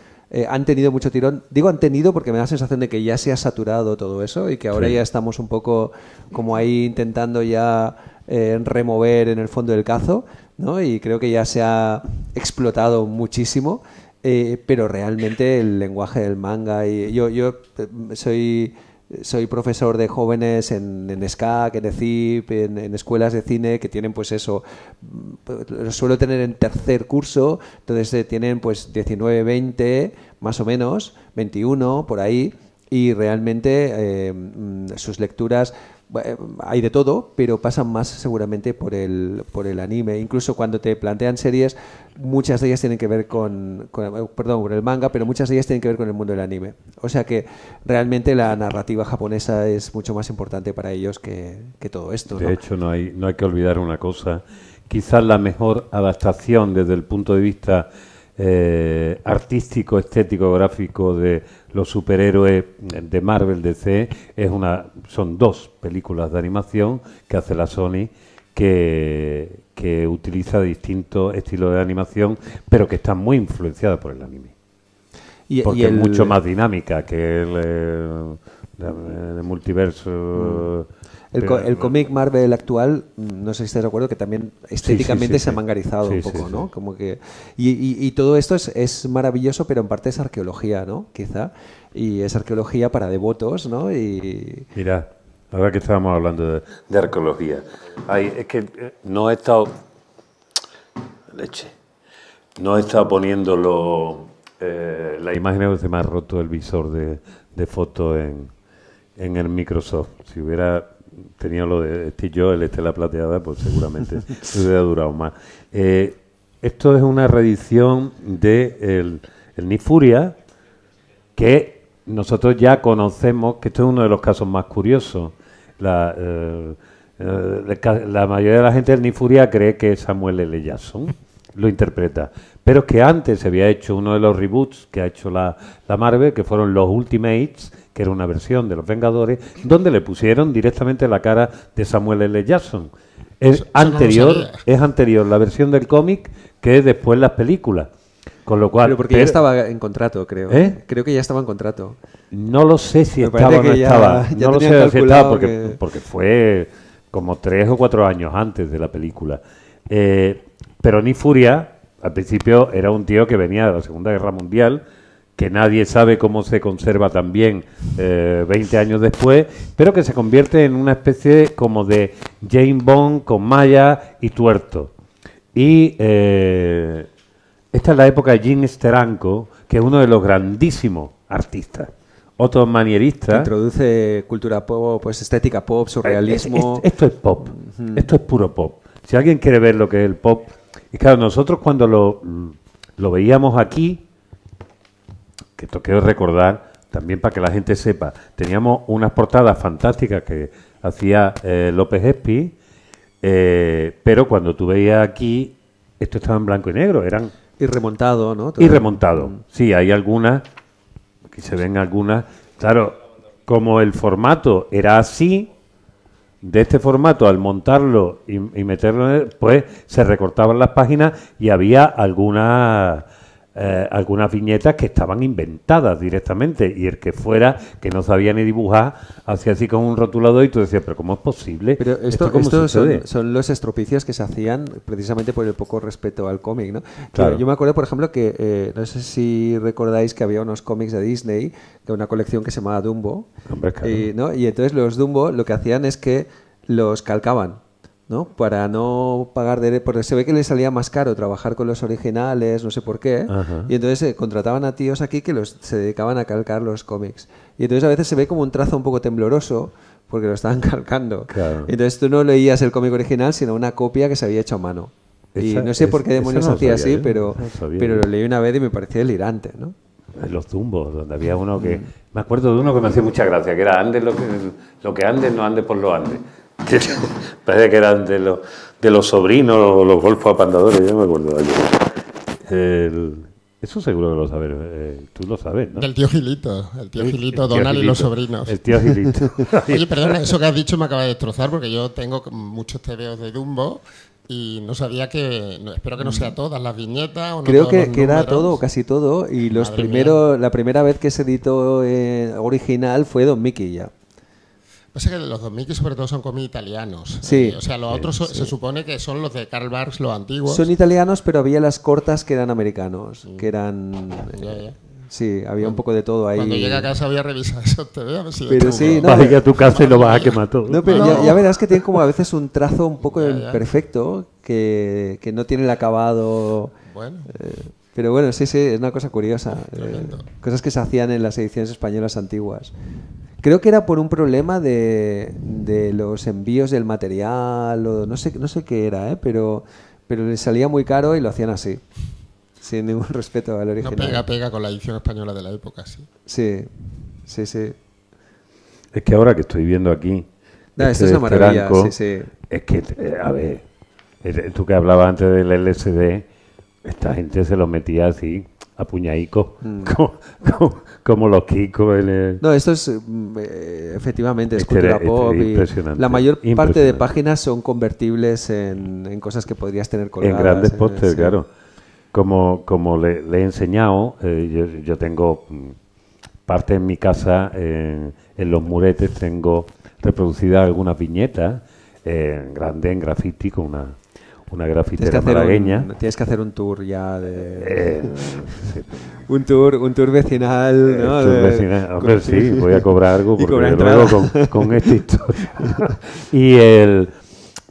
han tenido mucho tirón. Digo han tenido porque me da la sensación de que ya se ha saturado todo eso y que ahora ya estamos un poco como ahí intentando ya remover en el fondo del cazo, ¿no? Y creo que ya se ha explotado muchísimo. Pero realmente el lenguaje del manga y yo soy profesor de jóvenes en SCAC, en ECIP, en escuelas de cine que tienen pues eso, lo suelo tener en tercer curso, entonces tienen pues 19, 20 más o menos, 21 por ahí, y realmente sus lecturas hay de todo, pero pasan más seguramente por el anime. Incluso cuando te plantean series, muchas de ellas tienen que ver con el manga, pero muchas de ellas tienen que ver con el mundo del anime. O sea que realmente la narrativa japonesa es mucho más importante para ellos que todo esto, ¿no? De hecho, no hay que olvidar una cosa. Quizás la mejor adaptación desde el punto de vista artístico, estético, gráfico de los superhéroes de Marvel DC son dos películas de animación que hace la Sony que utiliza distintos estilos de animación, pero que están muy influenciadas por el anime. Porque es mucho más dinámica que el multiverso. El cómic Marvel actual, no sé si estás de acuerdo, que también estéticamente se ha mangarizado un poco, ¿no? Como que y todo esto es maravilloso, pero en parte es arqueología, ¿no? Quizá. Y es arqueología para devotos, ¿no? Y mira, ahora que estábamos hablando de arqueología, es que no he estado poniendo la imagen que se me ha roto el visor de foto en el Microsoft. Si hubiera tenido lo de Steve Jobs, el Estela Plateada, pues seguramente hubiera durado más. Esto es una reedición de el Nifuria, que nosotros ya conocemos, que esto es uno de los casos más curiosos. La mayoría de la gente del Nifuria cree que Samuel L. Jackson lo interpreta, pero es que antes se había hecho uno de los reboots que ha hecho la Marvel, que fueron los Ultimates, que era una versión de Los Vengadores, donde le pusieron directamente la cara de Samuel L. Jackson. Es anterior la versión del cómic que después las películas. Con lo cual, pero ya estaba en contrato, creo. Creo que ya estaba en contrato. No lo sé si estaba o no estaba. No lo sé si estaba porque fue como 3 o 4 años antes de la película. Pero Nifuria, al principio, era un tío que venía de la Segunda Guerra Mundial, que nadie sabe cómo se conserva también 20 años después, pero que se convierte en una especie como de James Bond con malla y tuerto. Y esta es la época de Gene Steranko, que es uno de los grandísimos artistas, otro manierista. Introduce cultura pop, pues estética pop, surrealismo. Esto es pop, esto es puro pop. Si alguien quiere ver lo que es el pop, y claro, nosotros cuando lo veíamos aquí, que esto quiero recordar, también para que la gente sepa, teníamos unas portadas fantásticas que hacía López Espi, pero cuando tú veías aquí, esto estaba en blanco y negro, eran Y remontado, ¿no? Y remontado. Sí, hay algunas, aquí se ven algunas. Claro, como el formato era así, de este formato, al montarlo y meterlo en él, pues se recortaban las páginas y había algunas viñetas que estaban inventadas directamente, y el que fuera, que no sabía ni dibujar, hacía así con un rotulador y tú decías, pero ¿cómo es posible? Pero ¿Esto cómo sucede? son los estropicios que se hacían precisamente por el poco respeto al cómic, ¿no? Claro. Yo me acuerdo, por ejemplo, que no sé si recordáis que había unos cómics de Disney, de una colección que se llamaba Dumbo. Hombre, claro. Y entonces los Dumbo lo que hacían es que los calcaban, ¿no? Para no pagar porque se ve que les salía más caro trabajar con los originales, no sé por qué. Ajá. Y entonces contrataban a tíos aquí que se dedicaban a calcar los cómics. Y entonces a veces se ve como un trazo un poco tembloroso porque lo estaban calcando. Claro. Entonces tú no leías el cómic original, sino una copia que se había hecho a mano. Y no sé por qué demonios hacía así, pero lo leí una vez y me parecía delirante, ¿no? Los Dumbos, donde había uno que... Me acuerdo de uno que me hacía mucha gracia, que era Andes lo que Andes, no Andes por los Andes. Parece que eran de los sobrinos o los golfos apandadores, yo me acuerdo de ellos. Eso seguro que lo sabes, tú lo sabes, ¿no? Del tío Gilito, Donald y los sobrinos. El tío Gilito. Oye, perdona, eso que has dicho me acaba de destrozar, porque yo tengo muchos TVOs de Dumbo y no sabía espero que no sea todas las viñetas. O no Creo todos que era números. todo, casi todo, y Madre la primera vez que se editó original fue Don Mickey ya. Pasa que los 2000 sobre todo son cómics italianos. Sí. O sea, los otros se supone que son los de Karl Barks, los antiguos. Son italianos, pero había las cortas que eran americanos, que eran... Ya. Sí, había un poco de todo ahí. Cuando llegue a casa voy a revisar esos TV a ver si Pero sí, no, vas a ir a tu casa y lo vas a quemar todo. No, pero No. ya verás que tiene como a veces un trazo un poco Ya. imperfecto, que no tiene el acabado... Bueno. Pero bueno, sí, es una cosa curiosa. Tremendo. Cosas que se hacían en las ediciones españolas antiguas. Creo que era por un problema de los envíos del material, o no sé qué era, pero les salía muy caro y lo hacían así, sin ningún respeto al No original. pega con la edición española de la época, sí. Sí. Es que ahora que estoy viendo aquí... No, esto es una maravilla, Franco, sí. Es que, a ver, tú que hablabas antes del LSD, esta gente se lo metía así, a puñadicos, como los Kikos. No, esto es efectivamente es Este cultura era pop y impresionante, la mayor parte de impresionante. páginas son convertibles en cosas que podrías tener colgadas. En grandes pósters, sí. claro. Como le he enseñado, yo tengo parte en mi casa, en los muretes, tengo reproducidas algunas viñetas en grande, en graffiti, con una grafitera malagueña. Tienes que hacer un tour ya de... Sí. un tour vecinal, ¿no? Tour vecinal. Hombre, sí, voy a cobrar algo Y porque cobrar luego entrada. con esta historia.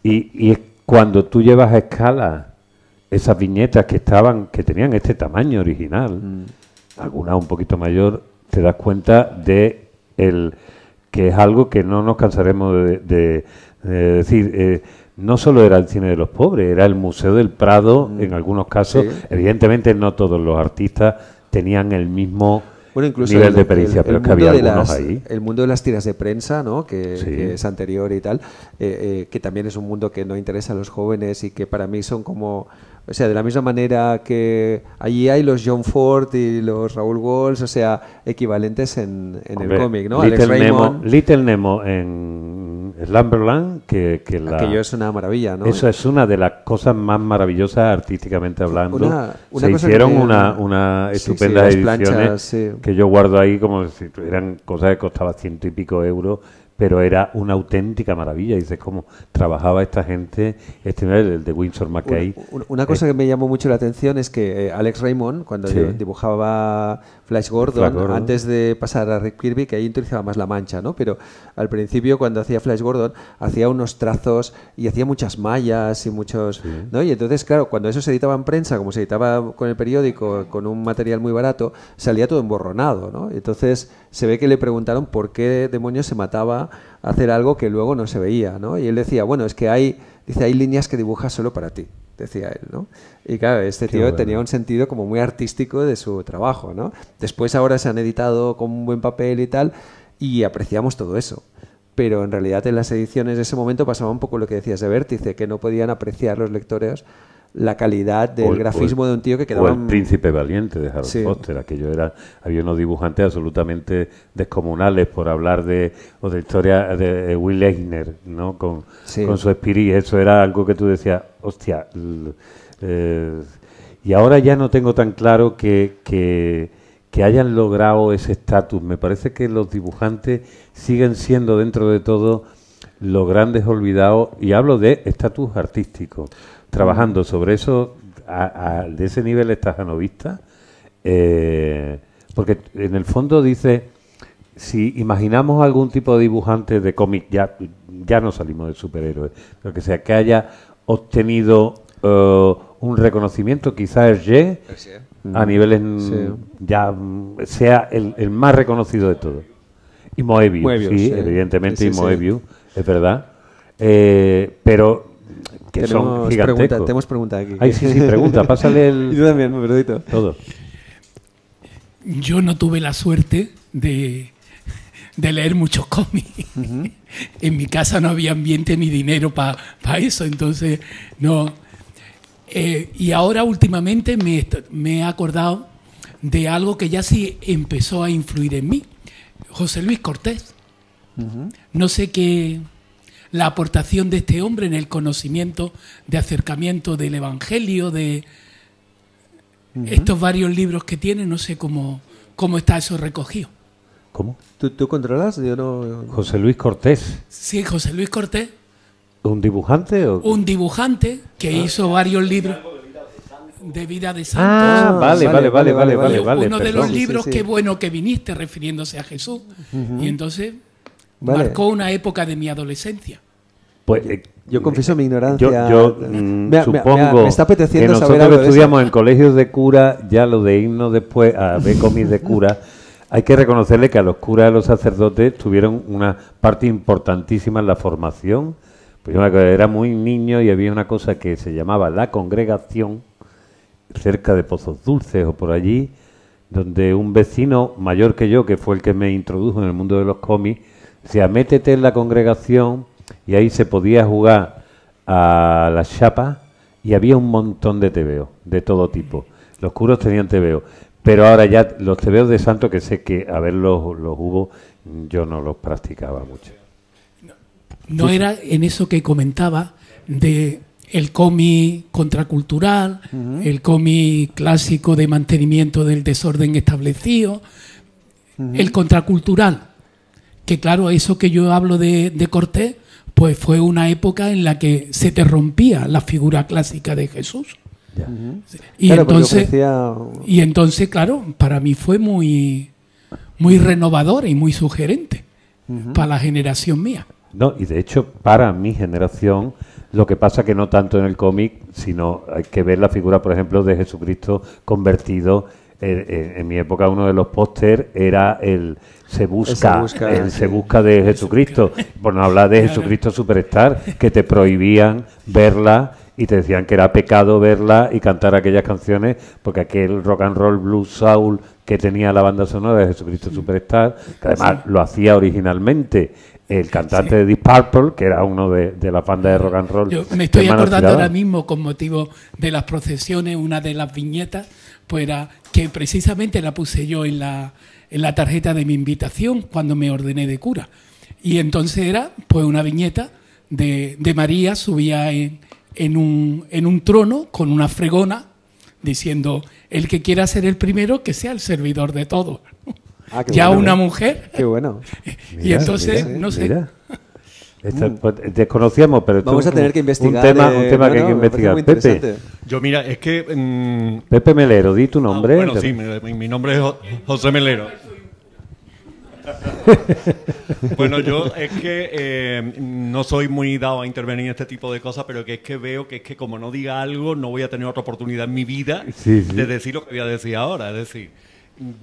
y cuando tú llevas a escala esas viñetas que tenían este tamaño original, algunas un poquito mayor, te das cuenta de que es algo que no nos cansaremos de decir. No solo era el cine de los pobres, era el Museo del Prado en algunos casos. Sí. Evidentemente no todos los artistas tenían el mismo Incluso nivel de pericia, pero es que había algunos ahí. El mundo de las tiras de prensa, ¿no? que es anterior y tal, que también es un mundo que no interesa a los jóvenes y que para mí son como... O sea, de la misma manera que allí hay los John Ford y los Raúl Walsh, o sea, equivalentes en el cómic, ¿no? Alex Raymond. Little Nemo en Slumberland, Aquello es una maravilla, ¿no? Eso es una de las cosas más maravillosas artísticamente hablando. Una Se cosa hicieron que una estupendas las ediciones planchas, sí. que yo guardo ahí como si eran cosas que costaban 100 y pico euros, pero era una auténtica maravilla. Dices cómo trabajaba esta gente, el de Winsor McCay. Una cosa que me llamó mucho la atención es que Alex Raymond, cuando dibujaba Flash Gordon, antes de pasar a Rick Kirby, que ahí utilizaba más la mancha, ¿no? Pero al principio, cuando hacía Flash Gordon, hacía unos trazos y hacía muchas mallas y muchos... Sí. ¿no? Y entonces, claro, cuando eso se editaba en prensa, como se editaba con el periódico, con un material muy barato, salía todo emborronado, ¿no? Entonces se ve que le preguntaron por qué demonios se mataba a hacer algo que luego no se veía, ¿no? Y él decía, bueno, es que hay líneas que dibujas solo para ti, decía él, ¿no? Y claro, este tío tenía un sentido como muy artístico de su trabajo, ¿no? Después ahora se han editado con un buen papel y tal, y apreciamos todo eso. Pero en realidad en las ediciones de ese momento pasaba un poco lo que decías de Vértice, que no podían apreciar los lectores la calidad del grafismo de un tío que quedaba... O el Príncipe Valiente de Harold Sí. Foster. Había unos dibujantes absolutamente descomunales por hablar de historia de Will Eisner, ¿no? Con su Spirit. Eso era algo que tú decías, hostia. Y ahora ya no tengo tan claro que hayan logrado ese estatus. Me parece que los dibujantes siguen siendo, dentro de todo, los grandes olvidados, y hablo de estatus artístico, trabajando sobre eso, de ese nivel estajanovista, porque en el fondo dice, si imaginamos algún tipo de dibujante de cómic, ya no salimos de superhéroes, lo que sea, que haya obtenido un reconocimiento, quizás Hergé, a niveles ya sea el más reconocido de todos. Y Moebius, sí, evidentemente, y Moebius, es verdad. Pero que son gigantescos. Tenemos pregunta aquí. Ay, sí, pregunta, pásale el... Y tú también, Pedrito. Todo. Yo no tuve la suerte de leer muchos cómics. En mi casa no había ambiente ni dinero para eso, entonces no. Y ahora últimamente me he acordado de algo que ya sí empezó a influir en mí. José Luis Cortés. No sé qué... La aportación de este hombre en el conocimiento de acercamiento del Evangelio, de estos varios libros que tiene, no sé cómo está eso recogido. ¿Cómo? ¿Tú controlas? Yo no... José Luis Cortés. Sí, José Luis Cortés. ¿Un dibujante? Un dibujante que hizo varios libros de vida de santos. Ah, vale. Uno de los libros, sí. qué bueno que viniste, refiriéndose a Jesús. Y entonces marcó una época de mi adolescencia. Pues yo confieso mi ignorancia. Supongo me está apeteciendo que nosotros saber algo que estudiamos en colegios de cura, ya lo de irnos después a ver cómics de cura, hay que reconocerle que a los curas y a los sacerdotes tuvieron una parte importantísima en la formación. Pues yo me acuerdo, era muy niño y había una cosa que se llamaba la congregación, cerca de Pozos Dulces o por allí, donde un vecino mayor que yo, que fue el que me introdujo en el mundo de los cómics, decía, métete en la congregación, y ahí se podía jugar a las chapas y había un montón de tebeos de todo tipo. Los curas tenían tebeos, pero ahora ya los tebeos de santo, que sé que a ver los hubo, yo no los practicaba mucho. No era en eso que comentaba de el cómic contracultural, el cómic clásico de mantenimiento del desorden establecido, el contracultural, que claro, eso que yo hablo de Cortés, pues fue una época en la que se te rompía la figura clásica de Jesús. Y, claro, entonces, claro, para mí fue muy renovador y muy sugerente para la generación mía. No, y de hecho, para mi generación, lo que pasa que no tanto en el cómic, sino hay que ver la figura, por ejemplo, de Jesucristo convertido. En mi época uno de los póster era el Se busca de Jesucristo, por no hablar de Jesucristo Superstar, que te prohibían verla y te decían que era pecado verla y cantar aquellas canciones, porque aquel rock and roll blues soul que tenía la banda sonora de Jesucristo Superstar, que además lo hacía originalmente el cantante de Deep Purple, que era uno de la banda de rock and roll. Yo me estoy acordando ahora mismo, con motivo de las procesiones, una de las viñetas, pues era que precisamente la puse yo en la tarjeta de mi invitación cuando me ordené de cura. Y entonces era pues una viñeta de María, subía en un trono con una fregona, diciendo, el que quiera ser el primero, que sea el servidor de todos. Ya bueno, una mujer. Qué bueno. Y entonces, no sé. Pues, desconocíamos, pero vamos a tener que investigar. Un tema que hay que investigar. Pepe. Yo, mira, es que... Pepe Melero, di tu nombre. Bueno, sí, mi nombre es José Melero. Bueno, yo es que no soy muy dado a intervenir en este tipo de cosas, pero que es que veo que es que como no diga algo, no voy a tener otra oportunidad en mi vida de decir lo que voy a decir ahora. Es decir,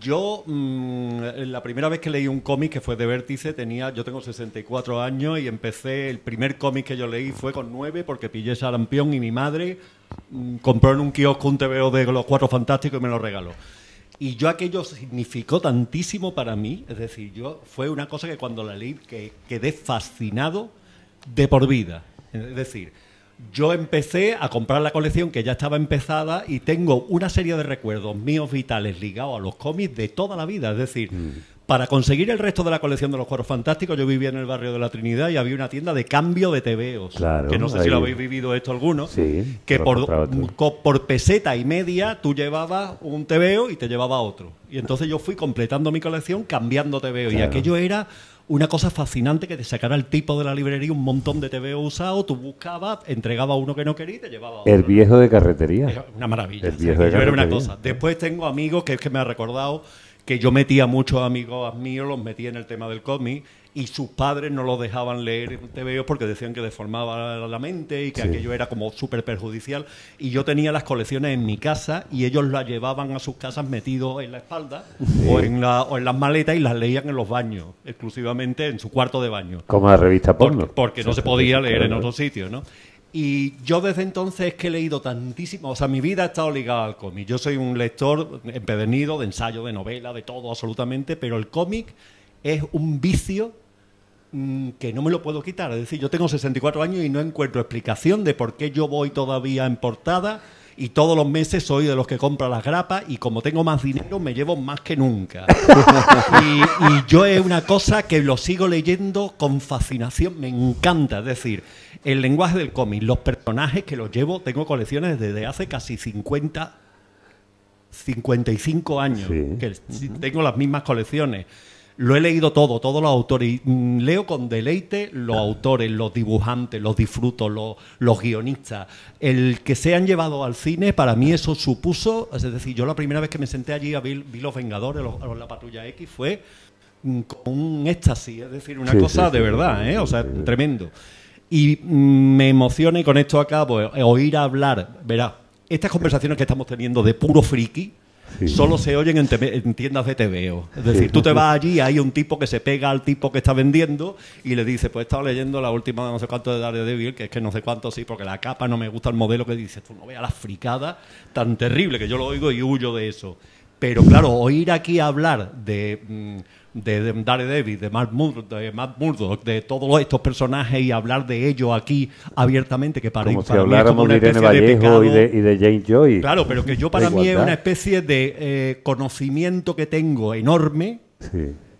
yo la primera vez que leí un cómic, que fue de Vértice, yo tengo 64 años y empecé, el primer cómic que yo leí fue con 9 porque pillé Sarampión y mi madre compró en un kiosco un TVO de Los Cuatro Fantásticos y me lo regaló. Y yo aquello significó tantísimo para mí, es decir, fue una cosa que cuando la leí que quedé fascinado de por vida. Es decir, yo empecé a comprar la colección que ya estaba empezada y tengo una serie de recuerdos míos vitales ligados a los cómics de toda la vida. Es decir, para conseguir el resto de la colección de los Cuatro Fantásticos, yo vivía en el barrio de la Trinidad y había una tienda de cambio de tebeos. Claro, que no sé si lo habéis vivido esto alguno. Sí, que por peseta y media tú llevabas un tebeo y te llevaba otro. Y entonces yo fui completando mi colección cambiando tebeos. Claro. Y aquello era una cosa fascinante, que te sacara el tipo de la librería un montón de tebeos usados, tú buscabas, entregabas uno que no querías y te llevaba otro. El viejo de carretería. Era una maravilla. El viejo de carretería. Era una cosa. Después tengo amigos que es que me ha recordado que yo metía muchos amigos míos, los metía en el tema del cómic y sus padres no los dejaban leer tebeos porque decían que deformaba la mente y que aquello era como súper perjudicial. Y yo tenía las colecciones en mi casa y ellos las llevaban a sus casas metidos en la espalda o en las maletas y las leían en los baños, exclusivamente en su cuarto de baño. Como la revista porno. Porque no se podía leer en otro sitio, ¿no? Y yo desde entonces es que he leído tantísimo, o sea, mi vida ha estado ligada al cómic. Yo soy un lector empedernido de ensayo, de novela, de todo absolutamente, pero el cómic es un vicio que no me lo puedo quitar. Es decir, yo tengo 64 años y no encuentro explicación de por qué yo voy todavía en portada y todos los meses soy de los que compra las grapas y como tengo más dinero me llevo más que nunca. y yo es una cosa que lo sigo leyendo con fascinación, me encanta. Es decir, el lenguaje del cómic, los personajes que los llevo, tengo colecciones desde hace casi 55 años, que tengo las mismas colecciones. Lo he leído todo, todos los autores. Y leo con deleite los autores, los dibujantes, los disfruto, los guionistas. El que se han llevado al cine, para mí eso supuso... Es decir, yo la primera vez que me senté allí vi Los Vengadores, la Patrulla X, fue con un éxtasis. Es decir, una cosa de verdad, ¿eh? O sea, tremendo. Y me emociona, y con esto acabo, oír hablar... Verá, estas conversaciones que estamos teniendo de puro friki... solo se oyen en tiendas de tebeo. Es decir, tú te vas allí y hay un tipo que se pega al tipo que está vendiendo y le dice, pues he estado leyendo la última no sé cuánto de Daredevil, que es que no sé cuánto, sí, porque la capa no me gusta el modelo, que dice, tú no veas la fricada tan terrible, que yo lo oigo y huyo de eso. Pero claro, oír aquí hablar de Daredevil, de Matt Murdock, de todos estos personajes y hablar de ellos aquí abiertamente, que para, como para si habláramos de Irene Vallejo y de Jane Joy. Claro, pero que yo para mí es una especie de conocimiento que tengo enorme,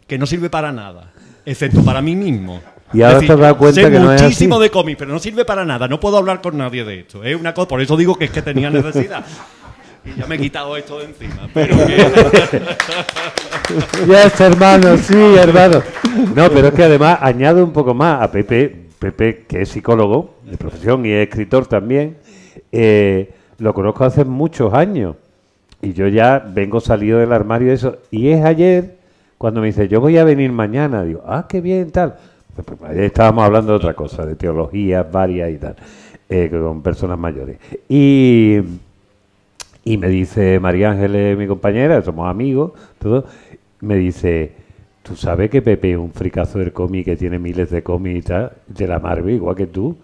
que no sirve para nada, excepto para mí mismo. Y ahora te has dado cuenta que no es así. Sé muchísimo de cómics, pero no sirve para nada. No puedo hablar con nadie de esto. Es una cosa, por eso digo que es que tenía necesidad. Y ya me he quitado esto de encima. Pero que... Ya es, hermano, sí, hermano. No, pero es que además añado un poco más a Pepe, que es psicólogo de profesión y es escritor también. Lo conozco hace muchos años y yo ya vengo salido del armario de eso. Y es ayer cuando me dice, yo voy a venir mañana. Digo, qué bien, tal. Pues ayer estábamos hablando de otra cosa, de teologías varias y tal, con personas mayores. Y me dice María Ángeles, mi compañera, somos amigos, todo, me dice, ¿tú sabes que Pepe es un fricazo del cómic, que tiene miles de cómics y tal, de la Marvel, igual que tú?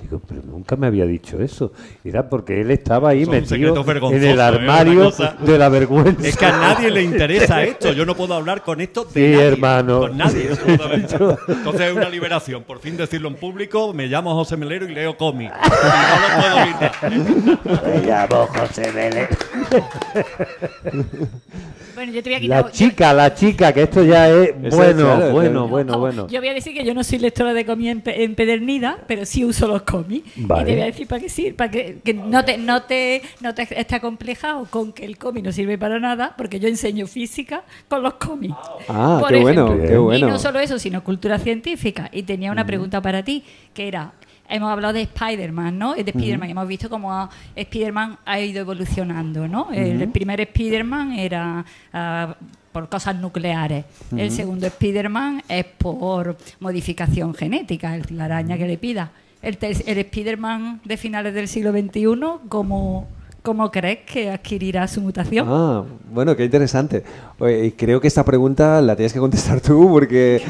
Digo, pero nunca me había dicho eso. Era porque él estaba ahí metido en el armario de la vergüenza. Es que a nadie le interesa esto. Yo no puedo hablar con esto de nadie, hermano. Con nadie, absolutamente. Entonces es una liberación. Por fin decirlo en público, me llamo José Melero y leo cómics. Y no lo puedo evitar. Me llamo José Melero. Bueno, yo te voy a quitar... La chica, que esto ya es bueno. Yo voy a decir que yo no soy lectora de cómics empedernida, pero sí uso los cómics. Vale. Y te voy a decir para qué sirve, para que no te esté acomplejado con que el cómic no sirve para nada, porque yo enseño física con los cómics. Por ejemplo. Qué bueno. Y no solo eso, sino cultura científica. Y tenía una pregunta para ti, que era... Hemos hablado de Spider-Man, ¿no? De Spider-Man. Hemos visto cómo Spider-Man ha ido evolucionando, ¿no? El primer Spider-Man era por cosas nucleares. El segundo Spider-Man es por modificación genética, la araña que le pida. El Spider-Man de finales del siglo XXI, ¿cómo crees que adquirirá su mutación? Bueno, qué interesante. Oye, creo que esta pregunta la tienes que contestar tú porque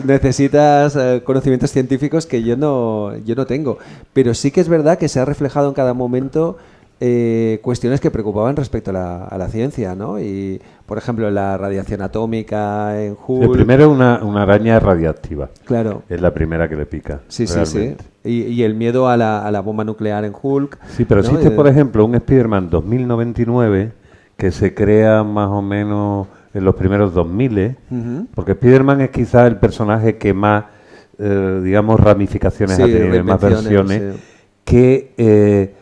necesitas conocimientos científicos que yo no tengo. Pero sí que es verdad que se ha reflejado en cada momento cuestiones que preocupaban respecto a la ciencia, ¿no? Y, por ejemplo, la radiación atómica en Hulk. El primero una araña radiactiva. Claro. Es la primera que le pica. Sí, sí. Y el miedo a la bomba nuclear en Hulk. Sí, pero ¿no? existe, por ejemplo, un Spider-Man 2099 que se crea más o menos en los primeros 2000, porque Spider-Man es quizás el personaje que más, digamos, ramificaciones ha tenido, más versiones, que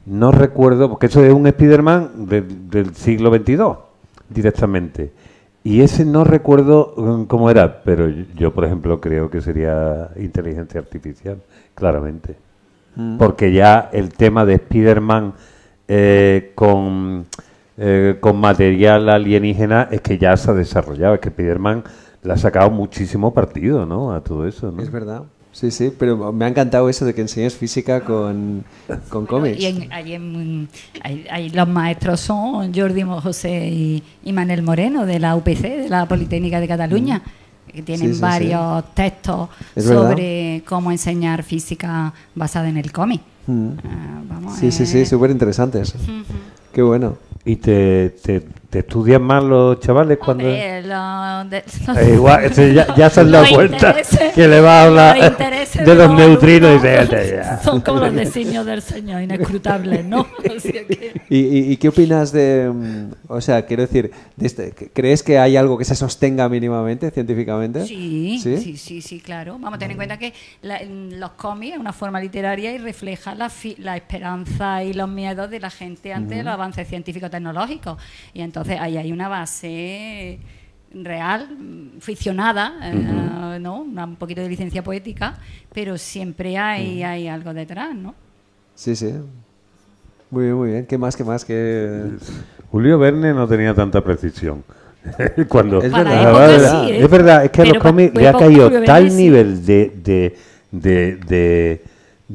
no recuerdo, porque eso es un Spider-Man del siglo XXII, directamente. Y ese no recuerdo cómo era, pero yo, por ejemplo, creo que sería inteligencia artificial, claramente. Porque ya el tema de Spider-Man con material alienígena es que ya se ha desarrollado. Es que Spider-Man le ha sacado muchísimo partido, ¿no?, a todo eso, ¿no? Es verdad. Sí, sí, pero me ha encantado eso de que enseñes física con cómics. Y ahí los maestros son Jordi José y Manel Moreno, de la UPC, de la Politécnica de Cataluña, que tienen varios textos sobre cómo enseñar física basada en el cómic. Sí, súper interesantes. Qué bueno. ¿Y te estudian más los chavales cuando...? Igual, ya se han dado cuenta que le va a hablar de los neutrinos. Son como los designios del Señor, inescrutables, ¿no? ¿Y qué opinas de...? O sea, quiero decir, ¿crees que hay algo que se sostenga mínimamente científicamente? Sí, claro. Vamos a tener en cuenta que los cómics es una forma literaria y refleja la esperanza y los miedos de la gente ante los avances científico-tecnológicos. Y entonces ahí hay una base real, ficcionada, ¿no? Un poquito de licencia poética, pero siempre hay algo detrás, ¿no? Sí. Muy bien, muy bien. ¿Qué más? Julio Verne no tenía tanta precisión. Cuando es verdad. Es verdad, es que a los cómics le ha caído tal nivel de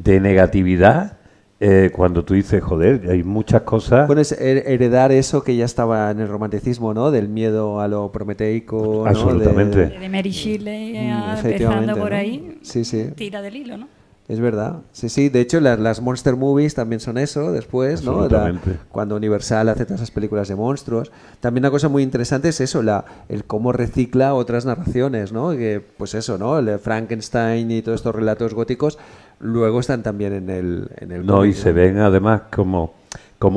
negatividad. Cuando tú dices, joder, hay muchas cosas... Bueno, es heredar eso que ya estaba en el romanticismo, ¿no? Del miedo a lo prometeico, ¿no? Absolutamente. De Mary Shelley, empezando por ahí, sí. tira del hilo, ¿no? Es verdad. Sí. De hecho, las monster movies también son eso después, ¿no? Cuando Universal hace todas esas películas de monstruos. También una cosa muy interesante es eso, el cómo recicla otras narraciones, ¿no? Que, pues eso, ¿no? El de Frankenstein y todos estos relatos góticos luego están también en el no, cómic, y se ven además como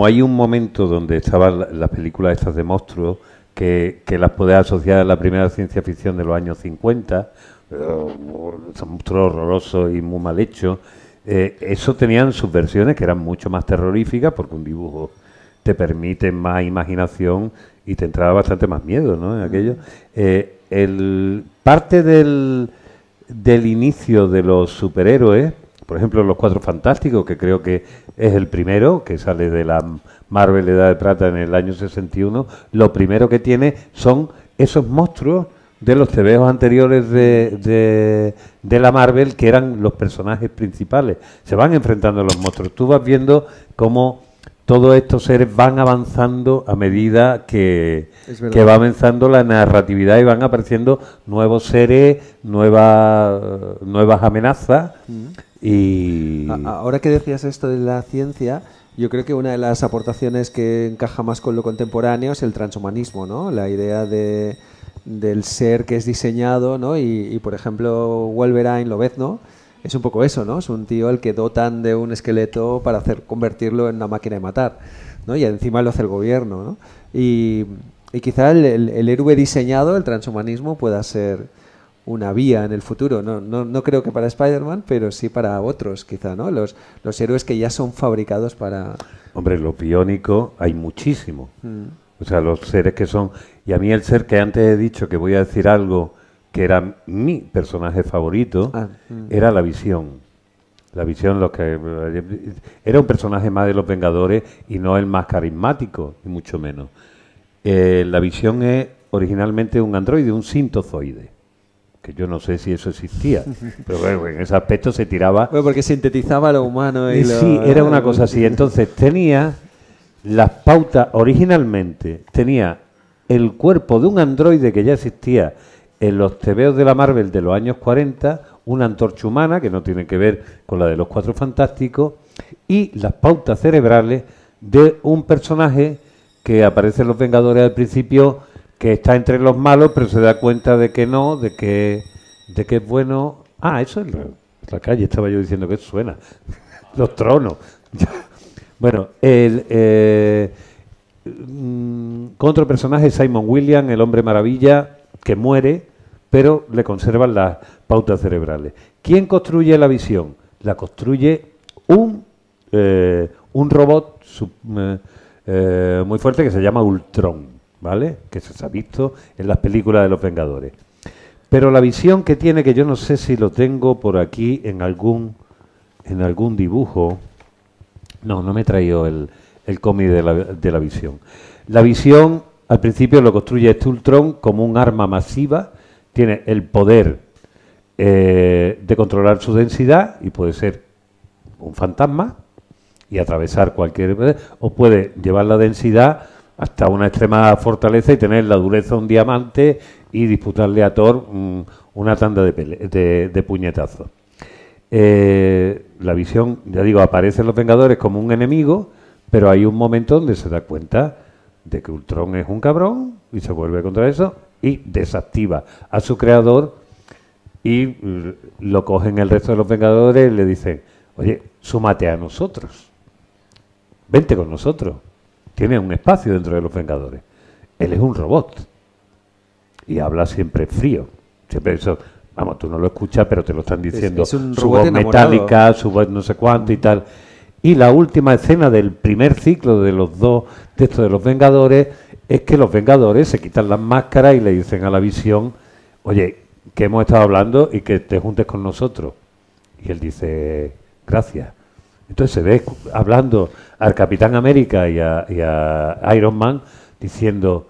hay un momento donde estaban las películas estas de monstruos que las puedes asociar a la primera ciencia ficción de los años 50, son monstruos horrorosos y muy mal hechos. Eso tenían sus versiones que eran mucho más terroríficas porque un dibujo te permite más imaginación y te entraba bastante más miedo, ¿no? En aquello. Parte del inicio de los superhéroes, por ejemplo, Los Cuatro Fantásticos, que creo que es el primero, que sale de la Marvel Edad de Plata en el año 61, lo primero que tiene son esos monstruos de los tebeos anteriores de la Marvel, que eran los personajes principales. Se van enfrentando a los monstruos. Tú vas viendo cómo todos estos seres van avanzando a medida que va avanzando la narratividad y van apareciendo nuevos seres, nuevas amenazas. Y ahora que decías esto de la ciencia, yo creo que una de las aportaciones que encaja más con lo contemporáneo es el transhumanismo, ¿no? La idea del ser que es diseñado, ¿no? Y por ejemplo, Wolverine Lobezno es un poco eso, ¿no? Es un tío al que dotan de un esqueleto para convertirlo en una máquina de matar, ¿no? Y encima lo hace el gobierno, ¿no? Y quizá el héroe diseñado, el transhumanismo, pueda ser una vía en el futuro. No creo que para Spider-Man, pero sí para otros, quizá, ¿no? Los héroes que ya son fabricados para... Hombre, lo biónico hay muchísimo. O sea, los seres que son... Y a mí el ser que antes he dicho que voy a decir algo que era mi personaje favorito, era la Visión. La Visión, era un personaje más de los Vengadores y no el más carismático, ni mucho menos. La Visión es originalmente un androide, un sintozoide, que yo no sé si eso existía, pero bueno, en ese aspecto se tiraba... Bueno, porque sintetizaba lo humano y sí, era una cosa así. Entonces tenía las pautas, originalmente tenía el cuerpo de un androide que ya existía en los tebeos de la Marvel de los años 40, una antorcha humana, que no tiene que ver con la de los Cuatro Fantásticos, y las pautas cerebrales de un personaje que aparece en Los Vengadores al principio, que está entre los malos, pero se da cuenta de que no, de que es bueno. Ah, eso es la calle, estaba yo diciendo que suena. Los tronos. Bueno, con otro personaje, Simon Williams, el hombre maravilla, que muere, pero le conservan las pautas cerebrales. ¿Quién construye la visión? La construye un robot muy fuerte que se llama Ultron, ¿vale? Que se ha visto en las películas de los Vengadores. Pero la visión que tiene, que yo no sé si lo tengo por aquí en algún dibujo. No me he traído el cómic de la visión. La visión, al principio, lo construye este Ultron como un arma masiva. Tiene el poder de controlar su densidad y puede ser un fantasma y atravesar cualquier... o puede llevar la densidad hasta una extrema fortaleza y tener la dureza de un diamante y disputarle a Thor una tanda de puñetazos. La visión, ya digo, aparece en Los Vengadores como un enemigo, pero hay un momento donde se da cuenta de que Ultron es un cabrón y se vuelve contra eso y desactiva a su creador y lo cogen el resto de los Vengadores y le dicen: oye, súmate a nosotros, vente con nosotros, tiene un espacio dentro de los Vengadores. Él es un robot y habla siempre frío, siempre eso. Vamos, tú no lo escuchas, pero te lo están diciendo. Es un su robot voz enamorado. metálica, su voz no sé cuánto y tal. Y la última escena del primer ciclo de los dos textos de los Vengadores es que los Vengadores se quitan las máscaras y le dicen a la visión: oye, que hemos estado hablando y que te juntes con nosotros. Y él dice: gracias. Entonces se ve hablando al Capitán América y a Iron Man diciendo...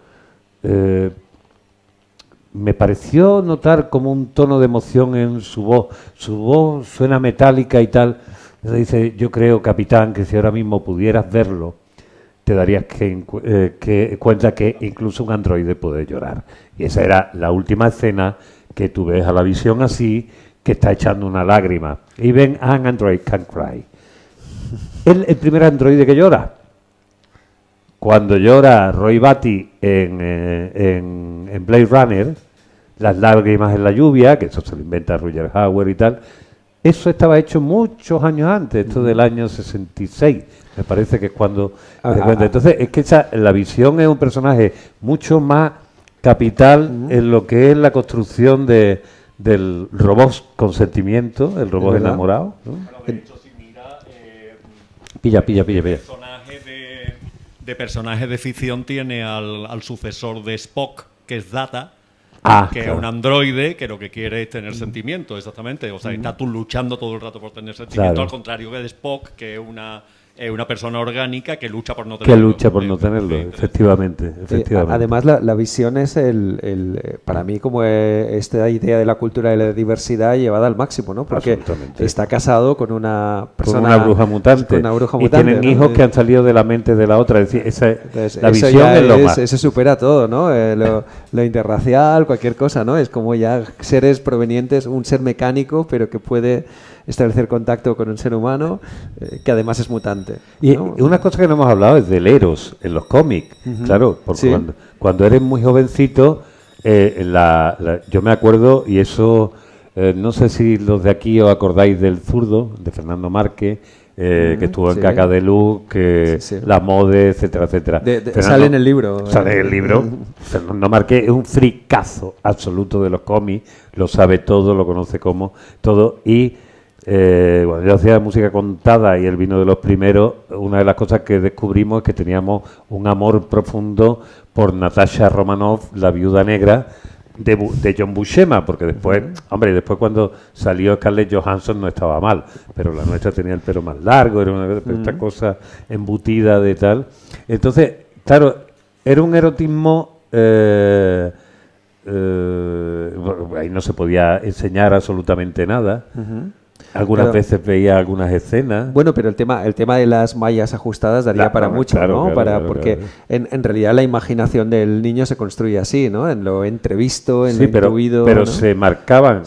me pareció notar como un tono de emoción en su voz. Su voz suena metálica y tal. Entonces dice: yo creo, capitán, que si ahora mismo pudieras verlo, te darías cuenta que incluso un androide puede llorar. Y esa era la última escena que tú ves a la visión así, que está echando una lágrima. Even an android can cry. El primer androide que llora. Cuando llora Roy Batty en Blade Runner, las lágrimas en la lluvia, que eso se lo inventa Roger Hauer y tal, eso estaba hecho muchos años antes, esto del año 66, me parece que es cuando... Entonces, es que la visión es un personaje mucho más capital en lo que es la construcción del robot con sentimiento, el robot enamorado, ¿no? Pilla. De personaje de ficción tiene al sucesor de Spock, que es Data, que es un androide que lo que quiere es tener sentimiento, exactamente. O sea, está tú luchando todo el rato por tener sentimiento, al contrario que de Spock, que es una persona orgánica que lucha por no tenerlo. Que lucha por no tenerlo, efectivamente. Además, la visión es para mí como esta idea de la cultura de la diversidad llevada al máximo, ¿no? Porque está casado con una persona... Con una bruja mutante. Y tienen hijos que han salido de la mente de la otra. Es decir, la visión es lo más. Eso supera todo, ¿no? Lo interracial, cualquier cosa, ¿no? Es como ya seres provenientes, un ser mecánico, pero que puede establecer contacto con un ser humano, que además es mutante, ¿no? Y una cosa que no hemos hablado es del Eros en los cómics. Claro, porque cuando eres muy jovencito, yo me acuerdo, y eso, no sé si los de aquí os acordáis del Zurdo, de Fernando Márquez, que estuvo en Caca de Luz, que la Mode, etcétera, etcétera. Sale en el libro. Sale en el libro. Fernando Márquez es un fricazo absoluto de los cómics, lo sabe todo, lo conoce como todo, y cuando yo hacía música contada y él vino de los primeros, una de las cosas que descubrimos es que teníamos un amor profundo por Natasha Romanoff, la viuda negra de John Buscema, porque después, cuando salió Scarlett Johansson no estaba mal, pero la nuestra tenía el pelo más largo, era esta cosa embutida de tal. Entonces, claro, era un erotismo... ahí no se podía enseñar absolutamente nada. Algunas veces veía algunas escenas. Bueno, pero el tema de las mallas ajustadas daría para mucho, ¿no? Porque en realidad la imaginación del niño se construye así, ¿no? En lo entrevisto, en lo intuido, pero ¿no? se marcaban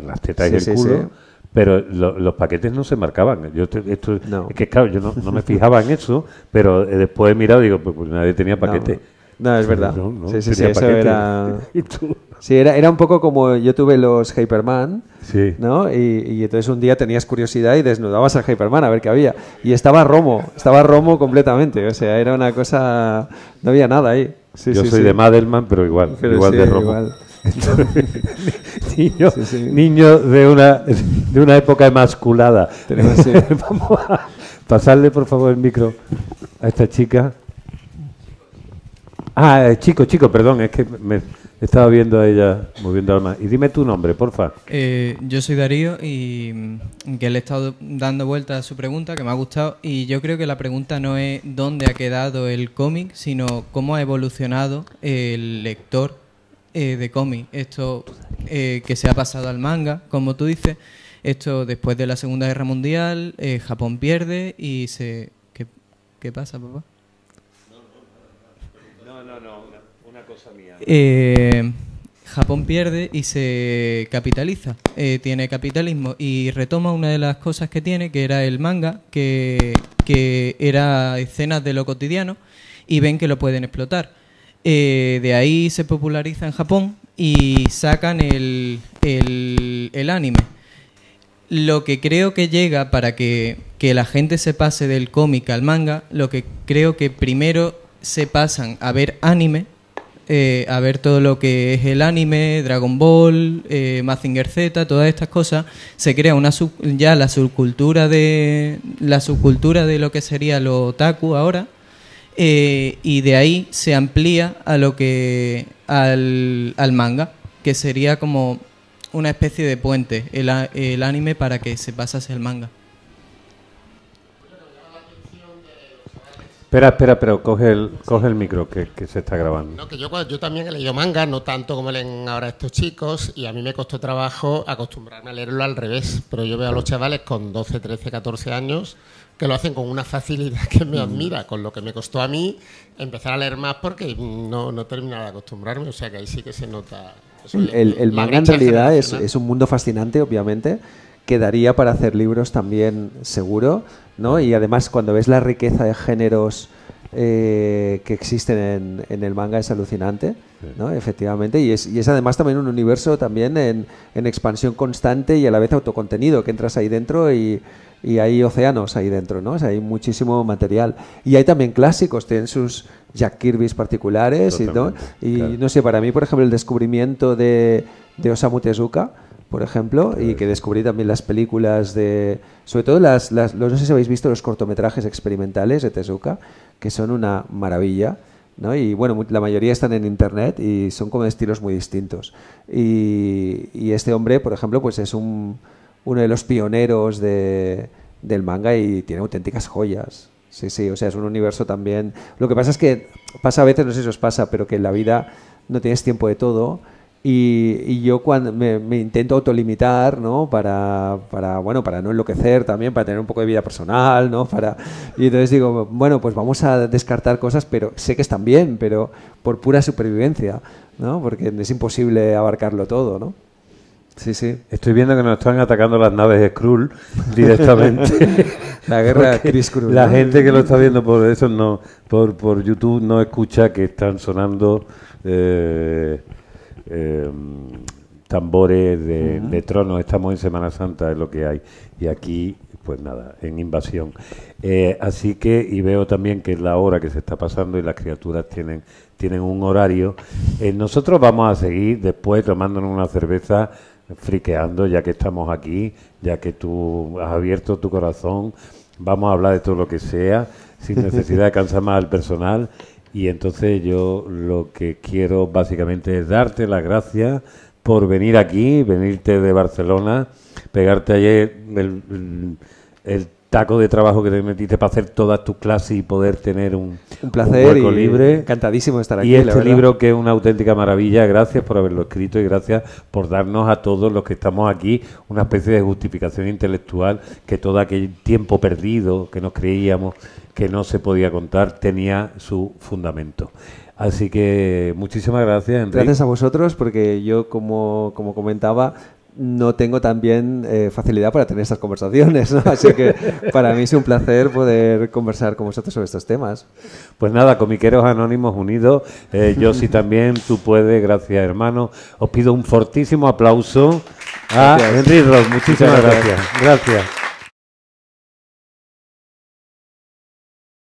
las tetas y el culo, Pero los paquetes no se marcaban. No. Es que claro, yo no me fijaba en eso, pero después he mirado y digo, pues nadie tenía paquete. No, es verdad. No, sí, tenía eso paquete. era... ¿Y tú? Sí, era un poco como yo tuve los Hyperman, Sí. ¿no? Y entonces un día tenías curiosidad y desnudabas al Hyperman a ver qué había. Y estaba romo completamente. O sea, era una cosa... No había nada ahí. Sí, Yo sí, soy sí. de Madelman, pero igual Pero igual sí, de rojo. igual. Niño, Sí, sí. niño de una época emasculada. Tenemos, sí. Vamos a pasarle, por favor, el micro a esta chica. Chico, perdón, es que me estaba viendo a ella moviendo alma. Y dime tu nombre, porfa. Yo soy Darío y que le he estado dando vuelta a su pregunta, que me ha gustado. Y yo creo que la pregunta no es dónde ha quedado el cómic, sino cómo ha evolucionado el lector de cómic. Esto que se ha pasado al manga, como tú dices. Esto después de la Segunda Guerra Mundial, Japón pierde y se... ¿Qué pasa, papá? Una cosa mía. Japón pierde y se capitaliza, tiene capitalismo y retoma una de las cosas que tiene, que era el manga, que era escenas de lo cotidiano y ven que lo pueden explotar. De ahí se populariza en Japón y sacan el anime. Lo que creo que llega para que la gente se pase del cómic al manga, lo que creo que primero se pasan a ver anime, a ver todo lo que es el anime, Dragon Ball, Mazinger Z, todas estas cosas, se crea ya la subcultura de lo que sería lo otaku ahora, y de ahí se amplía a lo que al manga, que sería como una especie de puente, el anime para que se pasase el manga. Espera, pero coge el micro que se está grabando. No, que yo también he leído manga, no tanto como leen ahora estos chicos, y a mí me costó trabajo acostumbrarme a leerlo al revés, pero yo veo a los chavales con 12, 13, 14 años que lo hacen con una facilidad que me admira, con lo que me costó a mí empezar a leer más porque no terminaba de acostumbrarme, o sea que ahí sí que se nota. El manga en realidad es un mundo fascinante, obviamente, que daría para hacer libros también seguro, ¿no? Y además cuando ves la riqueza de géneros que existen en el manga es alucinante, ¿no? Efectivamente, y es además también un universo también en expansión constante y a la vez autocontenido, que entras ahí dentro y hay océanos ahí dentro, ¿no? O sea, hay muchísimo material. Y hay también clásicos, tienen sus Jack Kirby's particulares, ¿no? Y claro. No sé, para mí, por ejemplo, el descubrimiento de Osamu Tezuka, por ejemplo, y que descubrí también las películas de... Sobre todo no sé si habéis visto los cortometrajes experimentales de Tezuka, que son una maravilla, ¿no? Y bueno, la mayoría están en internet y son como de estilos muy distintos. Y este hombre, por ejemplo, pues es uno de los pioneros del manga y tiene auténticas joyas. Sí, o sea, es un universo también... Lo que pasa es que pasa a veces, no sé si os pasa, pero que en la vida no tienes tiempo de todo. Y yo cuando me intento autolimitar, ¿no? Para no enloquecer también, para tener un poco de vida personal, ¿no? Y entonces digo, bueno, pues vamos a descartar cosas, pero sé que están bien, pero por pura supervivencia, ¿no? Porque es imposible abarcarlo todo, ¿no? Sí. Estoy viendo que nos están atacando las naves Skrull directamente. La guerra Chris Skrull. La gente que lo está viendo por eso por YouTube no escucha que están sonando tambores de tronos. Estamos en Semana Santa, es lo que hay. Y aquí, pues nada, en invasión. Así que, y veo también que es la hora que se está pasando y las criaturas tienen un horario. Nosotros vamos a seguir después tomándonos una cerveza, friqueando, ya que estamos aquí, ya que tú has abierto tu corazón. Vamos a hablar de todo lo que sea, sin necesidad de cansar más al personal. Y entonces yo lo que quiero básicamente es darte las gracias por venir aquí, venirte de Barcelona, pegarte ayer el taco de trabajo que te metiste para hacer todas tus clases y poder tener un placer hueco libre. Encantadísimo de estar aquí. Y este libro que es una auténtica maravilla, gracias por haberlo escrito y gracias por darnos a todos los que estamos aquí una especie de justificación intelectual que todo aquel tiempo perdido que nos creíamos que no se podía contar tenía su fundamento. Así que muchísimas gracias, Enrique. Gracias a vosotros, porque yo, como comentaba, no tengo también facilidad para tener estas conversaciones, ¿no? Así que para mí es un placer poder conversar con vosotros sobre estos temas. Pues nada, comiqueros anónimos unidos, yo sí también, tú puedes, gracias hermano. Os pido un fortísimo aplauso a Henry Rock, muchísimas gracias. Gracias.